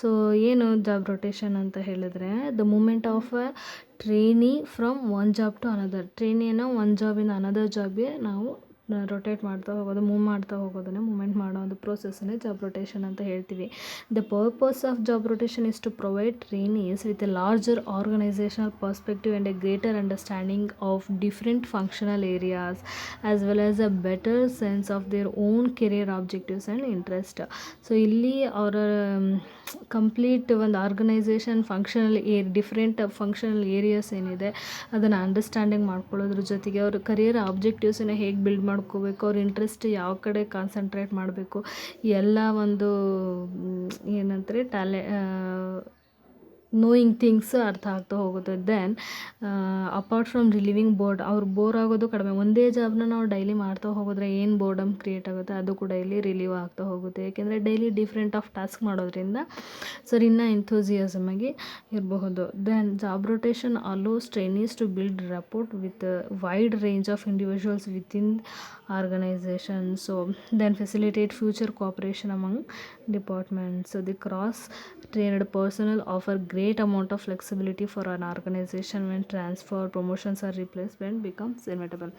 ಸೊ ಏನು ಜಾಬ್ ರೊಟೇಷನ್ ಅಂತ ಹೇಳಿದ್ರೆ, the movement of a trainee from one job to another. ಟ್ರೈನಿಯನ್ನು ಒಂದು ಜಾಬಿಂದ ಅನದರ್ ಜಾಬ್ಗೆ ನಾವು ರೊಟೇಟ್ ಮಾಡ್ತಾ ಹೋಗೋದು, ಮೂವ್ ಮಾಡ್ತಾ ಹೋಗೋದನ್ನೇ ಮೂಮೆಂಟ್ ಮಾಡೋ ಒಂದು ಪ್ರೋಸೆಸ್ಸನ್ನೇ ಜಾಬ್ ರೊಟೇಷನ್ ಅಂತ ಹೇಳ್ತೀವಿ. The purpose of job rotation is to provide trainees with a larger organizational perspective and a greater understanding of different functional areas as well as a better sense of their own career objectives and interest. So ಇಲ್ಲಿ ಅವರ ಕಂಪ್ಲೀಟ್ ಒಂದು organization functional different functional areas ಏನಿದೆ ಅದನ್ನು ಅಂಡರ್ಸ್ಟ್ಯಾಂಡಿಂಗ್ ಮಾಡ್ಕೊಳ್ಳೋದ್ರ ಜೊತೆಗೆ ಅವ್ರ ಕರಿಯರ್ ಆಬ್ಜೆಕ್ಟಿವ್ಸನ್ನು ಹೇಗೆ ಬಿಲ್ಡ್ ಮಾಡ್ಕೋಬೇಕು, ಅವ್ರ ಇಂಟ್ರೆಸ್ಟ್ ಯಾವ ಕಡೆ ಕಾನ್ಸಂಟ್ರೇಟ್ ಮಾಡಬೇಕು, ಎಲ್ಲ ಒಂದು ಏನಂತಾರೆ ನೋಯಿಂಗ್ ಥಿಂಗ್ಸ್ ಅರ್ಥ ಆಗ್ತಾ ಹೋಗುತ್ತೆ. Then apart from relieving boredom, ಅವ್ರು ಬೋರ್ ಆಗೋದು ಕಡಿಮೆ. ಒಂದೇ ಜಾಬ್ನ ನಾವು ಡೈಲಿ ಮಾಡ್ತಾ ಹೋಗೋದ್ರೆ ಏನು ಬೋರ್ಡಮ್ ಕ್ರಿಯೇಟ್ ಆಗುತ್ತೆ ಅದು ಕೂಡ ಇಲ್ಲಿ ರಿಲೀವ್ ಆಗ್ತಾ ಹೋಗುತ್ತೆ. ಏಕೆಂದರೆ ಡೈಲಿ ಡಿಫ್ರೆಂಟ್ ಆಫ್ ಟಾಸ್ಕ್ ಮಾಡೋದ್ರಿಂದ ಸರ್ ಇನ್ನೂ ಎಂಥೂಸಿಯಾಸಮ್ ಆಗಿ ಇರಬಹುದು. Then job rotation allows trainees to build rapport with wide range of individuals within organisation. So then facilitate future cooperation among departments. So the cross trained personnel offer great amount of flexibility for an organization when transfer, promotions or replacement becomes inevitable.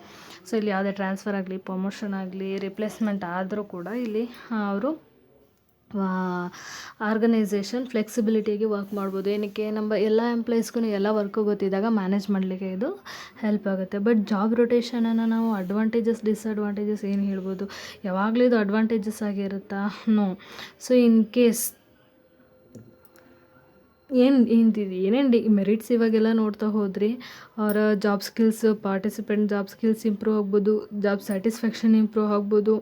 So ಇಲ್ಲಿ ಯಾವುದೇ ಟ್ರಾನ್ಸ್ಫರ್ ಆಗಲಿ, ಪ್ರಮೋಷನ್ ಆಗಲಿ, ರಿಪ್ಲೇಸ್ಮೆಂಟ್ ಆದರೂ ಕೂಡ ಇಲ್ಲಿ ಅವರು ಆರ್ಗನೈಸೇಷನ್ ಫ್ಲೆಕ್ಸಿಬಿಲಿಟಿಯಾಗಿ ವರ್ಕ್ ಮಾಡ್ಬೋದು. ಏನಕ್ಕೆ, ನಮ್ಮ ಎಲ್ಲ ಎಂಪ್ಲಾಯೀಸ್ಗೂ ಎಲ್ಲ ವರ್ಕು ಗೊತ್ತಿದ್ದಾಗ ಮ್ಯಾನೇಜ್ ಮಾಡಲಿಕ್ಕೆ ಇದು ಹೆಲ್ಪ್ ಆಗುತ್ತೆ. ಬಟ್ ಜಾಬ್ ರೊಟೇಷನನ್ನು ನಾವು ಅಡ್ವಾಂಟೇಜಸ್ ಡಿಸ್ಅಡ್ವಾಂಟೇಜಸ್ ಏನು ಹೇಳ್ಬೋದು, ಯಾವಾಗಲೂ ಇದು ಅಡ್ವಾಂಟೇಜಸ್ ಆಗಿರುತ್ತಾ? ನೋ. ಸೊ ಇನ್ ಕೇಸ್ ಏನೇನು ಮೆರಿಟ್ಸ್ ಇವಾಗೆಲ್ಲ ನೋಡ್ತಾ ಹೋದ್ರಿ, ಅವರ job skills, participant job skills improve ಆಗ್ಬೋದು, ಜಾಬ್ ಸ್ಯಾಟಿಸ್ಫ್ಯಾಕ್ಷನ್ ಇಂಪ್ರೂವ್ ಆಗ್ಬೋದು,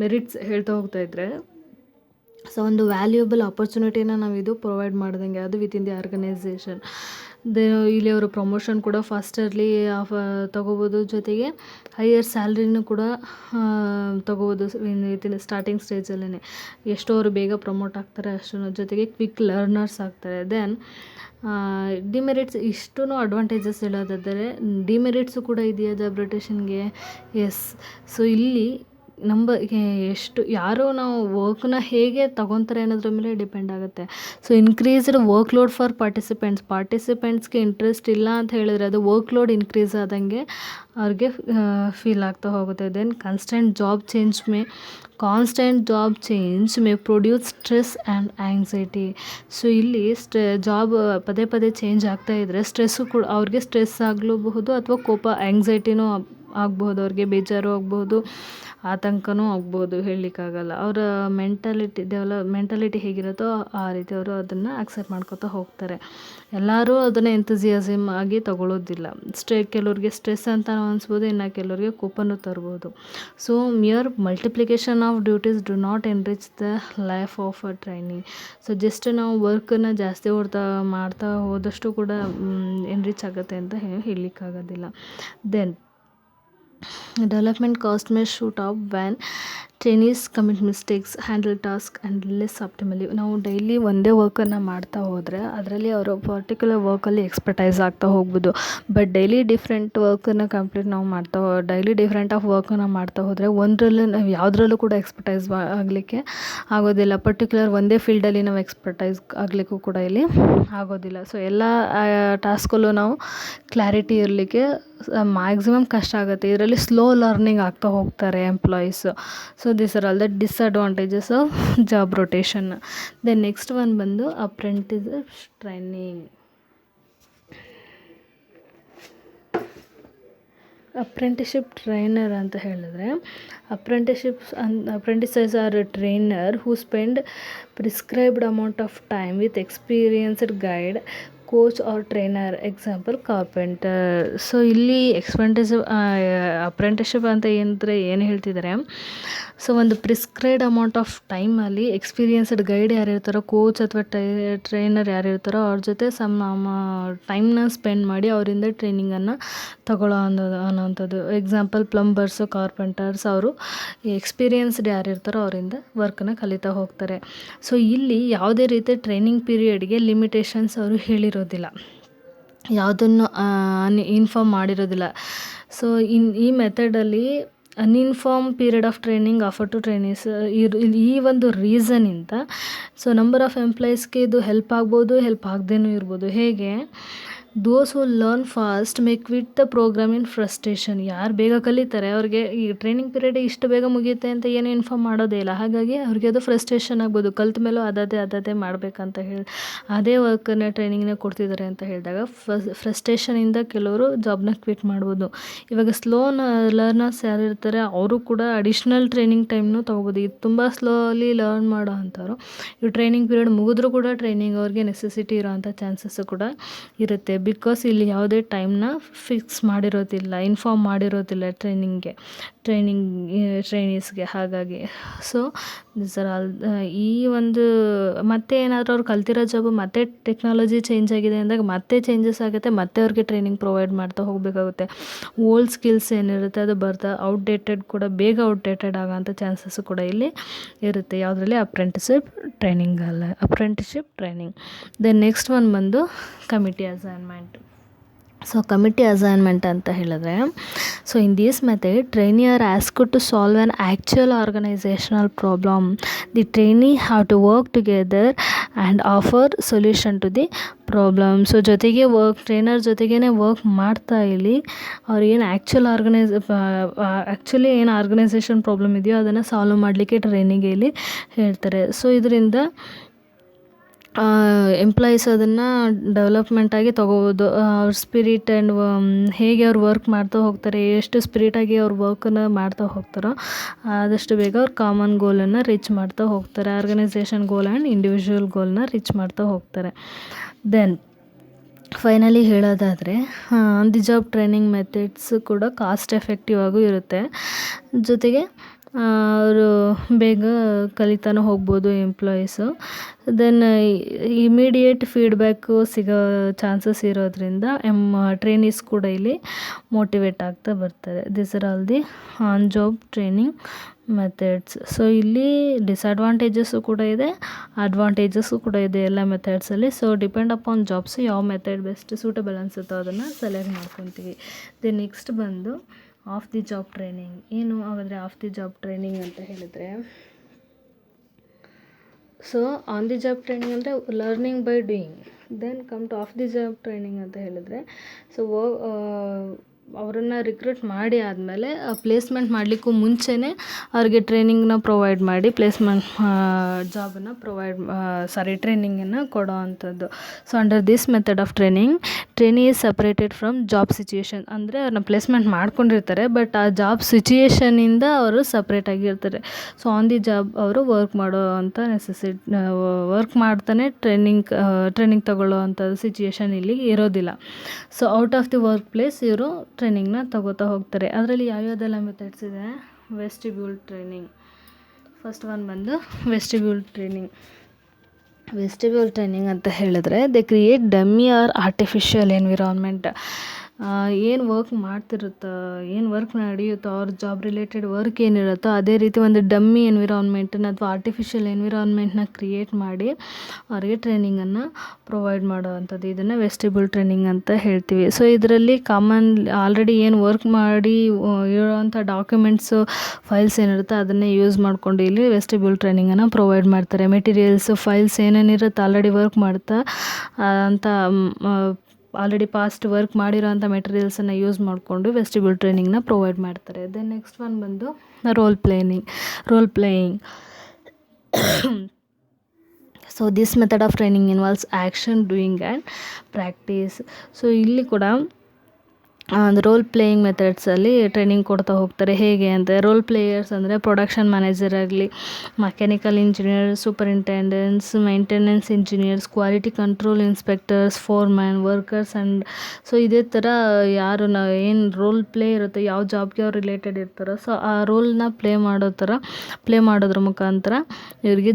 ಮೆರಿಟ್ಸ್ ಹೇಳ್ತಾ ಹೋಗ್ತಾಯಿದ್ರೆ. ಸೊ ಒಂದು ವ್ಯಾಲ್ಯೂಯಬಲ್ ಆಪರ್ಚುನಿಟಿನ ನಾವು ಇದು ಪ್ರೊವೈಡ್ ಮಾಡ್ದಂಗೆ ಅದು ವಿತಿನ್ ದಿ ಆರ್ಗನೈಸೇಷನ್. ಇಲ್ಲಿ ಅವರು ಪ್ರಮೋಷನ್ ಕೂಡ ಫಾಸ್ಟರ್ಲಿ ತೊಗೋಬೋದು, ಜೊತೆಗೆ ಹೈಯರ್ ಸ್ಯಾಲ್ರಿನೂ ಕೂಡ ತೊಗೋಬೋದು ವಿತಿನ್ ಸ್ಟಾರ್ಟಿಂಗ್ ಸ್ಟೇಜಲ್ಲೇ. ಎಷ್ಟೋ ಅವರು ಬೇಗ ಪ್ರಮೋಟ್ ಆಗ್ತಾರೆ ಅಷ್ಟು, ಜೊತೆಗೆ ಕ್ವಿಕ್ ಲರ್ನರ್ಸ್ ಆಗ್ತಾರೆ. ದೆನ್ ಡಿಮೆರಿಟ್ಸ್, ಇಷ್ಟೂ ಅಡ್ವಾಂಟೇಜಸ್ ಹೇಳೋದಾದರೆ ಡಿಮೆರಿಟ್ಸು ಕೂಡ ಇದೆಯಾ ಜಾಬ್ ರೊಟೇಷನ್ಗೆ? ಎಸ್. ಸೊ ಇಲ್ಲಿ ಎಷ್ಟು ಯಾರು ನಾವು ವರ್ಕ್ನ ಹೇಗೆ ತಗೊತಾರೆ ಅನ್ನೋದ್ರ ಮೇಲೆ ಡಿಪೆಂಡ್ ಆಗುತ್ತೆ. So increased work load for ಪಾರ್ಟಿಸಿಪೆಂಟ್ಸ್ಗೆ ಇಂಟ್ರೆಸ್ಟ್ ಇಲ್ಲ ಅಂತ ಹೇಳಿದ್ರೆ ಅದು ವರ್ಕ್ ಲೋಡ್ ಇನ್ಕ್ರೀಸ್ ಆದಂಗೆ ಅವ್ರಿಗೆ ಫೀಲ್ ಆಗ್ತಾ ಹೋಗುತ್ತೆ. Then constant job change may produce stress and anxiety. So ಇಲ್ಲಿ ಜಾಬ್ ಪದೇ ಪದೇ ಚೇಂಜ್ ಆಗ್ತಾ ಇದ್ದರೆ ಸ್ಟ್ರೆಸ್ಸು ಕೂಡ ಅವ್ರಿಗೆ ಸ್ಟ್ರೆಸ್ ಆಗಲೂಬಹುದು, ಅಥವಾ ಕೋಪ ಆ್ಯಂಗ್ಸೈಟಿನೂ ಆಗ್ಬೋದು, ಅವ್ರಿಗೆ ಬೇಜಾರು ಆಗ್ಬೋದು, ಆತಂಕನೂ ಆಗ್ಬೋದು, ಹೇಳಲಿಕ್ಕಾಗಲ್ಲ. ಅವರ ಮೆಂಟಾಲಿಟಿ ಹೇಗಿರುತ್ತೋ ಆ ರೀತಿ ಅವರು ಅದನ್ನು ಆಕ್ಸೆಪ್ಟ್ ಮಾಡ್ಕೊತಾ ಹೋಗ್ತಾರೆ. ಎಲ್ಲರೂ ಅದನ್ನು ಎಂಥೂಸಿಯಾಸಮ್ ಆಗಿ ತಗೊಳ್ಳೋದಿಲ್ಲ. ಕೆಲವ್ರಿಗೆ ಸ್ಟ್ರೆಸ್ ಅಂತ ಅನಿಸ್ಬೋದು, ಇನ್ನು ಕೆಲವ್ರಿಗೆ ಕೋಪನೂ ತರ್ಬೋದು. So mere multiplication of duties do not enrich the life of a trainee. So just ನಾವು ವರ್ಕನ್ನು ಜಾಸ್ತಿ ಮಾಡ್ತಾ ಹೋದಷ್ಟು ಕೂಡ ಎನ್ರಿಚ್ ಆಗುತ್ತೆ ಅಂತ ಹೇಳಲಿಕ್ಕಾಗೋದಿಲ್ಲ. Then development cost may shoot up when trainees commit mistakes, handle task and less optimally. ನಾವು ಡೈಲಿ ಒಂದೇ ವರ್ಕನ್ನು ಮಾಡ್ತಾ ಹೋದರೆ ಅದರಲ್ಲಿ ಅವರು ಪರ್ಟಿಕ್ಯುಲರ್ ವರ್ಕಲ್ಲಿ ಎಕ್ಸ್ಪರ್ಟೈಸ್ ಆಗ್ತಾ ಹೋಗ್ಬೋದು. ಬಟ್ ಡೈಲಿ ಡಿಫ್ರೆಂಟ್ ವರ್ಕನ್ನು ಡೈಲಿ ಡಿಫ್ರೆಂಟ್ ಆಫ್ ವರ್ಕನ್ನು ಮಾಡ್ತಾ ಹೋದರೆ ಒಂದರಲ್ಲೂ ನಾವು ಯಾವುದ್ರಲ್ಲೂ ಕೂಡ ಎಕ್ಸ್ಪರ್ಟೈಸ್ ಆಗಲಿಕ್ಕೆ ಆಗೋದಿಲ್ಲ. ಪರ್ಟಿಕ್ಯುಲರ್ ಒಂದೇ ಫೀಲ್ಡಲ್ಲಿ ನಾವು ಎಕ್ಸ್ಪರ್ಟೈಸ್ ಆಗಲಿಕ್ಕೂ ಕೂಡ ಇಲ್ಲಿ ಆಗೋದಿಲ್ಲ. ಸೊ ಎಲ್ಲ ಟಾಸ್ಕಲ್ಲೂ ನಾವು ಕ್ಲಾರಿಟಿ ಇರಲಿಕ್ಕೆ ಮ್ಯಾಕ್ಸಿಮಮ್ ಕಷ್ಟ ಆಗುತ್ತೆ. ಇದರಲ್ಲಿ ಸ್ಲೋ ಲರ್ನಿಂಗ್ ಆಗ್ತಾ ಹೋಗ್ತಾರೆ employees. So this are all the disadvantages of job rotation. Then next one ಬಂದು ಅಪ್ರೆಂಟಿಸ್ ಟ್ರೈನಿಂಗ್. ಅಪ್ರೆಂಟಿಸ್ಶಿಪ್ ಟ್ರೈನರ್ ಅಂತ ಹೇಳಿದ್ರೆ, apprentices are a trainer who spend prescribed amount of time with experienced guide coach or trainer, example carpenter. So ಇಲ್ಲಿ ಅಪ್ರೆಂಟಿಸ್ಶಿಪ್ ಅಂತ ಏನು ಹೇಳ್ತಿದ್ದಾರೆ, ಸೊ ಒಂದು ಪ್ರಿಸ್ಕ್ರೈಬ್ಡ್ ಅಮೌಂಟ್ ಆಫ್ ಟೈಮಲ್ಲಿ ಎಕ್ಸ್ಪೀರಿಯನ್ಸ್ಡ್ ಗೈಡ್ ಯಾರು ಇರ್ತಾರೋ, ಕೋಚ್ ಅಥವಾ ಟ್ರೈನರ್ ಯಾರು ಇರ್ತಾರೋ ಅವ್ರ ಜೊತೆ ಟೈಮ್ನ ಸ್ಪೆಂಡ್ ಮಾಡಿ ಅವರಿಂದ ಟ್ರೈನಿಂಗನ್ನು ತಗೊಳ್ಳೋ ಅನ್ನೋವಂಥದ್ದು. ಎಕ್ಸಾಂಪಲ್ ಪ್ಲಂಬರ್ಸು, ಕಾರ್ಪೆಂಟರ್ಸ್, ಅವರು ಎಕ್ಸ್ಪೀರಿಯನ್ಸ್ಡ್ ಯಾರು ಇರ್ತಾರೋ ಅವರಿಂದ ವರ್ಕನ್ನು ಕಲಿತಾ ಹೋಗ್ತಾರೆ. ಸೊ ಇಲ್ಲಿ ಯಾವುದೇ ರೀತಿ ಟ್ರೈನಿಂಗ್ ಪೀರಿಯಡ್ಗೆ ಲಿಮಿಟೇಷನ್ಸ್ ಅವರು ಹೇಳಿರೋದಿಲ್ಲ, ಯಾವುದನ್ನು ಇನ್ಫಾರ್ಮ್ ಮಾಡಿರೋದಿಲ್ಲ. ಸೊ ಈ ಮೆಥಡಲ್ಲಿ uninform period of training offer to trainees ಈ ಒಂದು ರೀಸನಿಂದ ಸೊ ನಂಬರ್ ಆಫ್ ಎಂಪ್ಲಾಯೀಸ್ಗೆ ಇದು ಹೆಲ್ಪ್ ಆಗ್ಬೋದು, ಹೆಲ್ಪ್ ಆಗದೇನೂ ಇರ್ಬೋದು. ಹೇಗೆ those who learn fast may quit the programme in frustration. ಯಾರು ಬೇಗ ಕಲಿತಾರೆ ಅವ್ರಿಗೆ ಈ ಟ್ರೈನಿಂಗ್ ಪೀರಿಯಡ್ ಇಷ್ಟು ಬೇಗ ಮುಗಿಯುತ್ತೆ ಅಂತ ಏನು ಇನ್ಫಾರ್ಮ್ ಮಾಡೋದೇ ಇಲ್ಲ, ಹಾಗಾಗಿ ಅವ್ರಿಗೆ ಅದು ಫ್ರಸ್ಟ್ರೇಷನ್ ಆಗ್ಬೋದು. ಕಲ್ತ ಮೇಲೂ ಅದೇ ಮಾಡಬೇಕಂತ ಹೇಳಿ ಅದೇ ವರ್ಕನ್ನು ಟ್ರೈನಿಂಗ್ನ ಕೊಡ್ತಿದ್ದಾರೆ ಅಂತ ಹೇಳಿದಾಗ ಫ್ರಸ್ಟ್ರೇಷನಿಂದ ಕೆಲವರು ಜಾಬ್ನ ಕ್ವಿಟ್ ಮಾಡ್ಬೋದು. ಇವಾಗ ಸ್ಲೋ ಲರ್ನರ್ಸ್ ಯಾರು ಇರ್ತಾರೆ ಅವರು ಕೂಡ ಅಡಿಷ್ನಲ್ ಟ್ರೈನಿಂಗ್ ಟೈಮ್ನು ತೊಗೋಬೋದು. ಇದು ತುಂಬ ಸ್ಲೋಲಿ ಲರ್ನ್ ಮಾಡೋ ಅಂಥವ್ರು ಈ ಟ್ರೈನಿಂಗ್ ಪೀರಿಯಡ್ ಮುಗಿದ್ರೂ ಕೂಡ ಟ್ರೈನಿಂಗ್ ಅವ್ರಿಗೆ ನೆಸೆಸಿಟಿ ಇರೋವಂಥ ಚಾನ್ಸಸ್ಸು ಕೂಡ ಇರುತ್ತೆ. ಬಿಕಾಸ್ ಇಲ್ಲಿ ಯಾವುದೇ ಟೈಮ್ನ ಫಿಕ್ಸ್ ಮಾಡಿರೋದಿಲ್ಲ, ಇನ್ಫಾರ್ಮ್ ಮಾಡಿರೋದಿಲ್ಲ ಟ್ರೈನೀಸ್ಗೆ. ಹಾಗಾಗಿ ಸೊ ದಿಸ್ ಆರ್ ಆಲ್ ಈ ಒಂದು ಮತ್ತೆ ಏನಾದರೂ ಅವ್ರು ಕಲ್ತಿರೋ ಜಾಬು ಮತ್ತೆ ಟೆಕ್ನಾಲಜಿ ಚೇಂಜ್ ಆಗಿದೆ ಅಂದಾಗ ಮತ್ತೆ ಚೇಂಜಸ್ ಆಗುತ್ತೆ, ಮತ್ತೆ ಅವ್ರಿಗೆ ಟ್ರೈನಿಂಗ್ ಪ್ರೊವೈಡ್ ಮಾಡ್ತಾ ಹೋಗಬೇಕಾಗುತ್ತೆ. ಓಲ್ಡ್ ಸ್ಕಿಲ್ಸ್ ಏನಿರುತ್ತೆ ಅದು ಬೇಗ ಔಟ್ಡೇಟೆಡ್ ಆಗೋಂಥ ಚಾನ್ಸಸ್ಸು ಕೂಡ ಇಲ್ಲಿ ಇರುತ್ತೆ. ಯಾವುದರಲ್ಲಿ apprenticeship training. Then next one ಬಂದು committee assignment. So committee assignment ಅಂತ ಹೇಳಿದ್ರೆ, so in this method trainee are asked to solve an actual organisational problem. The trainee have to work together and offer solution to the problem. So trainer ಜೊತೆಗೇ ವರ್ಕ್ ಮಾಡ್ತಾ ಇಲ್ಲಿ ಅವ್ರು ಏನು ಆ್ಯಕ್ಚುಲಿ ಏನು ಆರ್ಗನೈಸೇಷನ್ ಪ್ರಾಬ್ಲಮ್ ಇದೆಯೋ ಅದನ್ನು ಸಾಲ್ವ್ ಮಾಡಲಿಕ್ಕೆ ಟ್ರೈನಿಗೆ ಇಲ್ಲಿ ಹೇಳ್ತಾರೆ. ಸೊ ಇದರಿಂದ ಎಂಪ್ಲಾಯೀಸ್ ಅದನ್ನು ಡೆವಲಪ್ಮೆಂಟಾಗಿ ತೊಗೋಬೋದು. ಅವ್ರ ಸ್ಪಿರಿಟ್ ಆ್ಯಂಡ್ ಹೇಗೆ ಅವ್ರು ವರ್ಕ್ ಮಾಡ್ತಾ ಹೋಗ್ತಾರೆ, ಎಷ್ಟು ಸ್ಪಿರಿಟಾಗಿ ಅವ್ರ ವರ್ಕನ್ನು ಮಾಡ್ತಾ ಹೋಗ್ತಾರೋ ಆದಷ್ಟು ಬೇಗ ಅವ್ರು ಕಾಮನ್ ಗೋಲನ್ನು ರೀಚ್ ಮಾಡ್ತಾ ಹೋಗ್ತಾರೆ. ಆರ್ಗನೈಸೇಷನ್ ಗೋಲ್ ಆ್ಯಂಡ್ ಇಂಡಿವಿಜುವಲ್ ಗೋಲ್ನ ರೀಚ್ ಮಾಡ್ತಾ ಹೋಗ್ತಾರೆ. ದೆನ್ ಫೈನಲಿ ಹೇಳೋದಾದರೆ on the job training methods ಕೂಡ ಕಾಸ್ಟ್ ಎಫೆಕ್ಟಿವ್ ಆಗೂ ಇರುತ್ತೆ, ಜೊತೆಗೆ ಅವರು ಬೇಗ ಕಲಿತಾನೂ ಹೋಗ್ಬೋದು ಎಂಪ್ಲಾಯೀಸು. ದೆನ್ ಇಮಿಡಿಯೇಟ್ ಫೀಡ್ಬ್ಯಾಕು ಸಿಗೋ ಚಾನ್ಸಸ್ ಇರೋದ್ರಿಂದ ಟ್ರೈನೀಸ್ ಕೂಡ ಇಲ್ಲಿ ಮೋಟಿವೇಟ್ ಆಗ್ತಾ ಬರ್ತಾರೆ. This are all the on job training methods. So ಇಲ್ಲಿ ಡಿಸ್ಅಡ್ವಾಂಟೇಜಸ್ಸು ಕೂಡ ಇದೆ, ಅಡ್ವಾಂಟೇಜಸ್ಸು ಕೂಡ ಇದೆ ಎಲ್ಲ ಮೆಥಡ್ಸಲ್ಲಿ. ಸೊ ಡಿಪೆಂಡ್ ಅಪಾನ್ ಜಾಬ್ಸು ಯಾವ ಮೆಥಡ್ ಬೆಸ್ಟ್ ಸೂಟಬಲ್ ಅನಿಸುತ್ತೋ ಅದನ್ನು ಸೆಲೆಕ್ಟ್ ಮಾಡ್ಕೊತೀವಿ. ದೆನ್ ನೆಕ್ಸ್ಟ್ ಬಂದು ಆಫ್ ದಿ ಜಾಬ್ ಟ್ರೈನಿಂಗ್. ಏನು ಹಾಗಾದರೆ ಆಫ್ ದಿ ಜಾಬ್ ಟ್ರೈನಿಂಗ್ ಅಂತ ಹೇಳಿದರೆ, so on the job training ಅಂದರೆ learning by doing. Then come to off the job training ಅಂತ ಹೇಳಿದರೆ, ಸೊ ಅವರನ್ನು ರಿಕ್ರೂಟ್ ಮಾಡಿ ಆದಮೇಲೆ ಪ್ಲೇಸ್ಮೆಂಟ್ ಮಾಡಲಿಕ್ಕೂ ಮುಂಚೆನೇ ಅವ್ರಿಗೆ ಟ್ರೈನಿಂಗ್ನ ಪ್ರೊವೈಡ್ ಮಾಡಿ ಜಾಬನ್ನು ಟ್ರೈನಿಂಗನ್ನು ಕೊಡೋ ಅಂಥದ್ದು. So under this method of trainee is separated from job situation. ಅಂದರೆ ಅವ್ರನ್ನ ಪ್ಲೇಸ್ಮೆಂಟ್ ಮಾಡ್ಕೊಂಡಿರ್ತಾರೆ, ಬಟ್ ಆ ಜಾಬ್ ಸಿಚುಯೇಷನಿಂದ ಅವರು ಸಪ್ರೇಟಾಗಿರ್ತಾರೆ. ಸೊ ಆನ್ ದಿ ಜಾಬ್ ಅವರು ವರ್ಕ್ ಮಾಡೋ ಅಂಥ ವರ್ಕ್ ಮಾಡ್ತಾನೆ ಟ್ರೈನಿಂಗ್ ತಗೊಳ್ಳೋ ಅಂಥದ್ದು ಸಿಚುಯೇಷನ್ ಇಲ್ಲಿ ಇರೋದಿಲ್ಲ. So out of the work place ಇವರು ಟ್ರೈನಿಂಗ್ನ ತಗೋತಾ ಹೋಗ್ತಾರೆ. ಅದರಲ್ಲಿ ಯಾವ್ಯಾವುದೆಲ್ಲ ಮೆಥಡ್ಸ್ ಇದೆ? ವೆಸ್ಟಿಬ್ಯೂಲ್ ಟ್ರೈನಿಂಗ್. ಫಸ್ಟ್ ಒನ್ ಬಂದು ವೆಸ್ಟಿಬ್ಯೂಲ್ ಟ್ರೈನಿಂಗ್ ಅಂತ ಹೇಳಿದ್ರೆ, they create dummy or artificial environment. ಏನು ವರ್ಕ್ ನಡೆಯುತ್ತೋ ಅವ್ರ ಜಾಬ್ ರಿಲೇಟೆಡ್ ವರ್ಕ್ ಏನಿರುತ್ತೋ ಅದೇ ರೀತಿ ಒಂದು ಡಮ್ಮಿ ಎನ್ವಿರಾನ್ಮೆಂಟನ್ನು ಅಥವಾ ಆರ್ಟಿಫಿಷಿಯಲ್ ಎನ್ವಿರಾನ್ಮೆಂಟ್ನ ಕ್ರಿಯೇಟ್ ಮಾಡಿ ಅವ್ರಿಗೆ ಟ್ರೈನಿಂಗನ್ನು ಪ್ರೊವೈಡ್ ಮಾಡೋ ಅಂಥದ್ದು, ಇದನ್ನು ವೆಸ್ಟಿಬ್ಯೂಲ್ ಟ್ರೈನಿಂಗ್ ಅಂತ ಹೇಳ್ತೀವಿ. ಸೊ ಇದರಲ್ಲಿ ಆಲ್ರೆಡಿ ಏನು ವರ್ಕ್ ಮಾಡಿ ಇರೋವಂಥ ಡಾಕ್ಯುಮೆಂಟ್ಸು, ಫೈಲ್ಸ್ ಏನಿರುತ್ತೆ ಅದನ್ನೇ ಯೂಸ್ ಮಾಡಿಕೊಂಡು ಇಲ್ಲಿ ವೆಸ್ಟಿಬ್ಯೂಲ್ ಟ್ರೈನಿಂಗನ್ನು ಪ್ರೊವೈಡ್ ಮಾಡ್ತಾರೆ. ಮೆಟೀರಿಯಲ್ಸು, ಫೈಲ್ಸ್ ಏನೇನಿರುತ್ತೆ ಆಲ್ರೆಡಿ ವರ್ಕ್ ಮಾಡ್ತಾ ಅಂತ ಆಲ್ರೆಡಿ ಪಾಸ್ಟ್ ವರ್ಕ್ ಮಾಡಿರೋ ಅಂಥ ಮೆಟೀರಿಯಲ್ಸನ್ನು ಯೂಸ್ ಮಾಡಿಕೊಂಡು ವೆಸ್ಟಿಬ್ಯೂಲ್ ಟ್ರೈನಿಂಗ್ನ ಪ್ರೊವೈಡ್ ಮಾಡ್ತಾರೆ. ದೆನ್ ನೆಕ್ಸ್ಟ್ ಒನ್ ಬಂದು role playing. So this method of training involves action, doing and practice. So ಇಲ್ಲಿ ಕೂಡ ರೋಲ್ ಪ್ಲೇಯಿಂಗ್ ಮೆಥಡ್ಸಲ್ಲಿ ಟ್ರೈನಿಂಗ್ ಕೊಡ್ತಾ ಹೋಗ್ತಾರೆ. ಹೇಗೆ ಅಂತ, ರೋಲ್ ಪ್ಲೇಯರ್ಸ್ ಅಂದರೆ ಪ್ರೊಡಕ್ಷನ್ ಮ್ಯಾನೇಜರ್ ಆಗಲಿ, mechanical engineer, superintendents, maintenance engineers, quality control inspectors, foreman, workers and so ಇದೇ ಥರ ಯಾರು ಏನು ರೋಲ್ ಪ್ಲೇ ಇರುತ್ತೆ, ಯಾವ ಜಾಬ್ಗೆ ಅವ್ರು ರಿಲೇಟೆಡ್ ಇರ್ತಾರೋ ಸೊ ಆ ರೋಲ್ನ ಪ್ಲೇ ಮಾಡೋದ್ರ ಮುಖಾಂತರ ಇವರಿಗೆ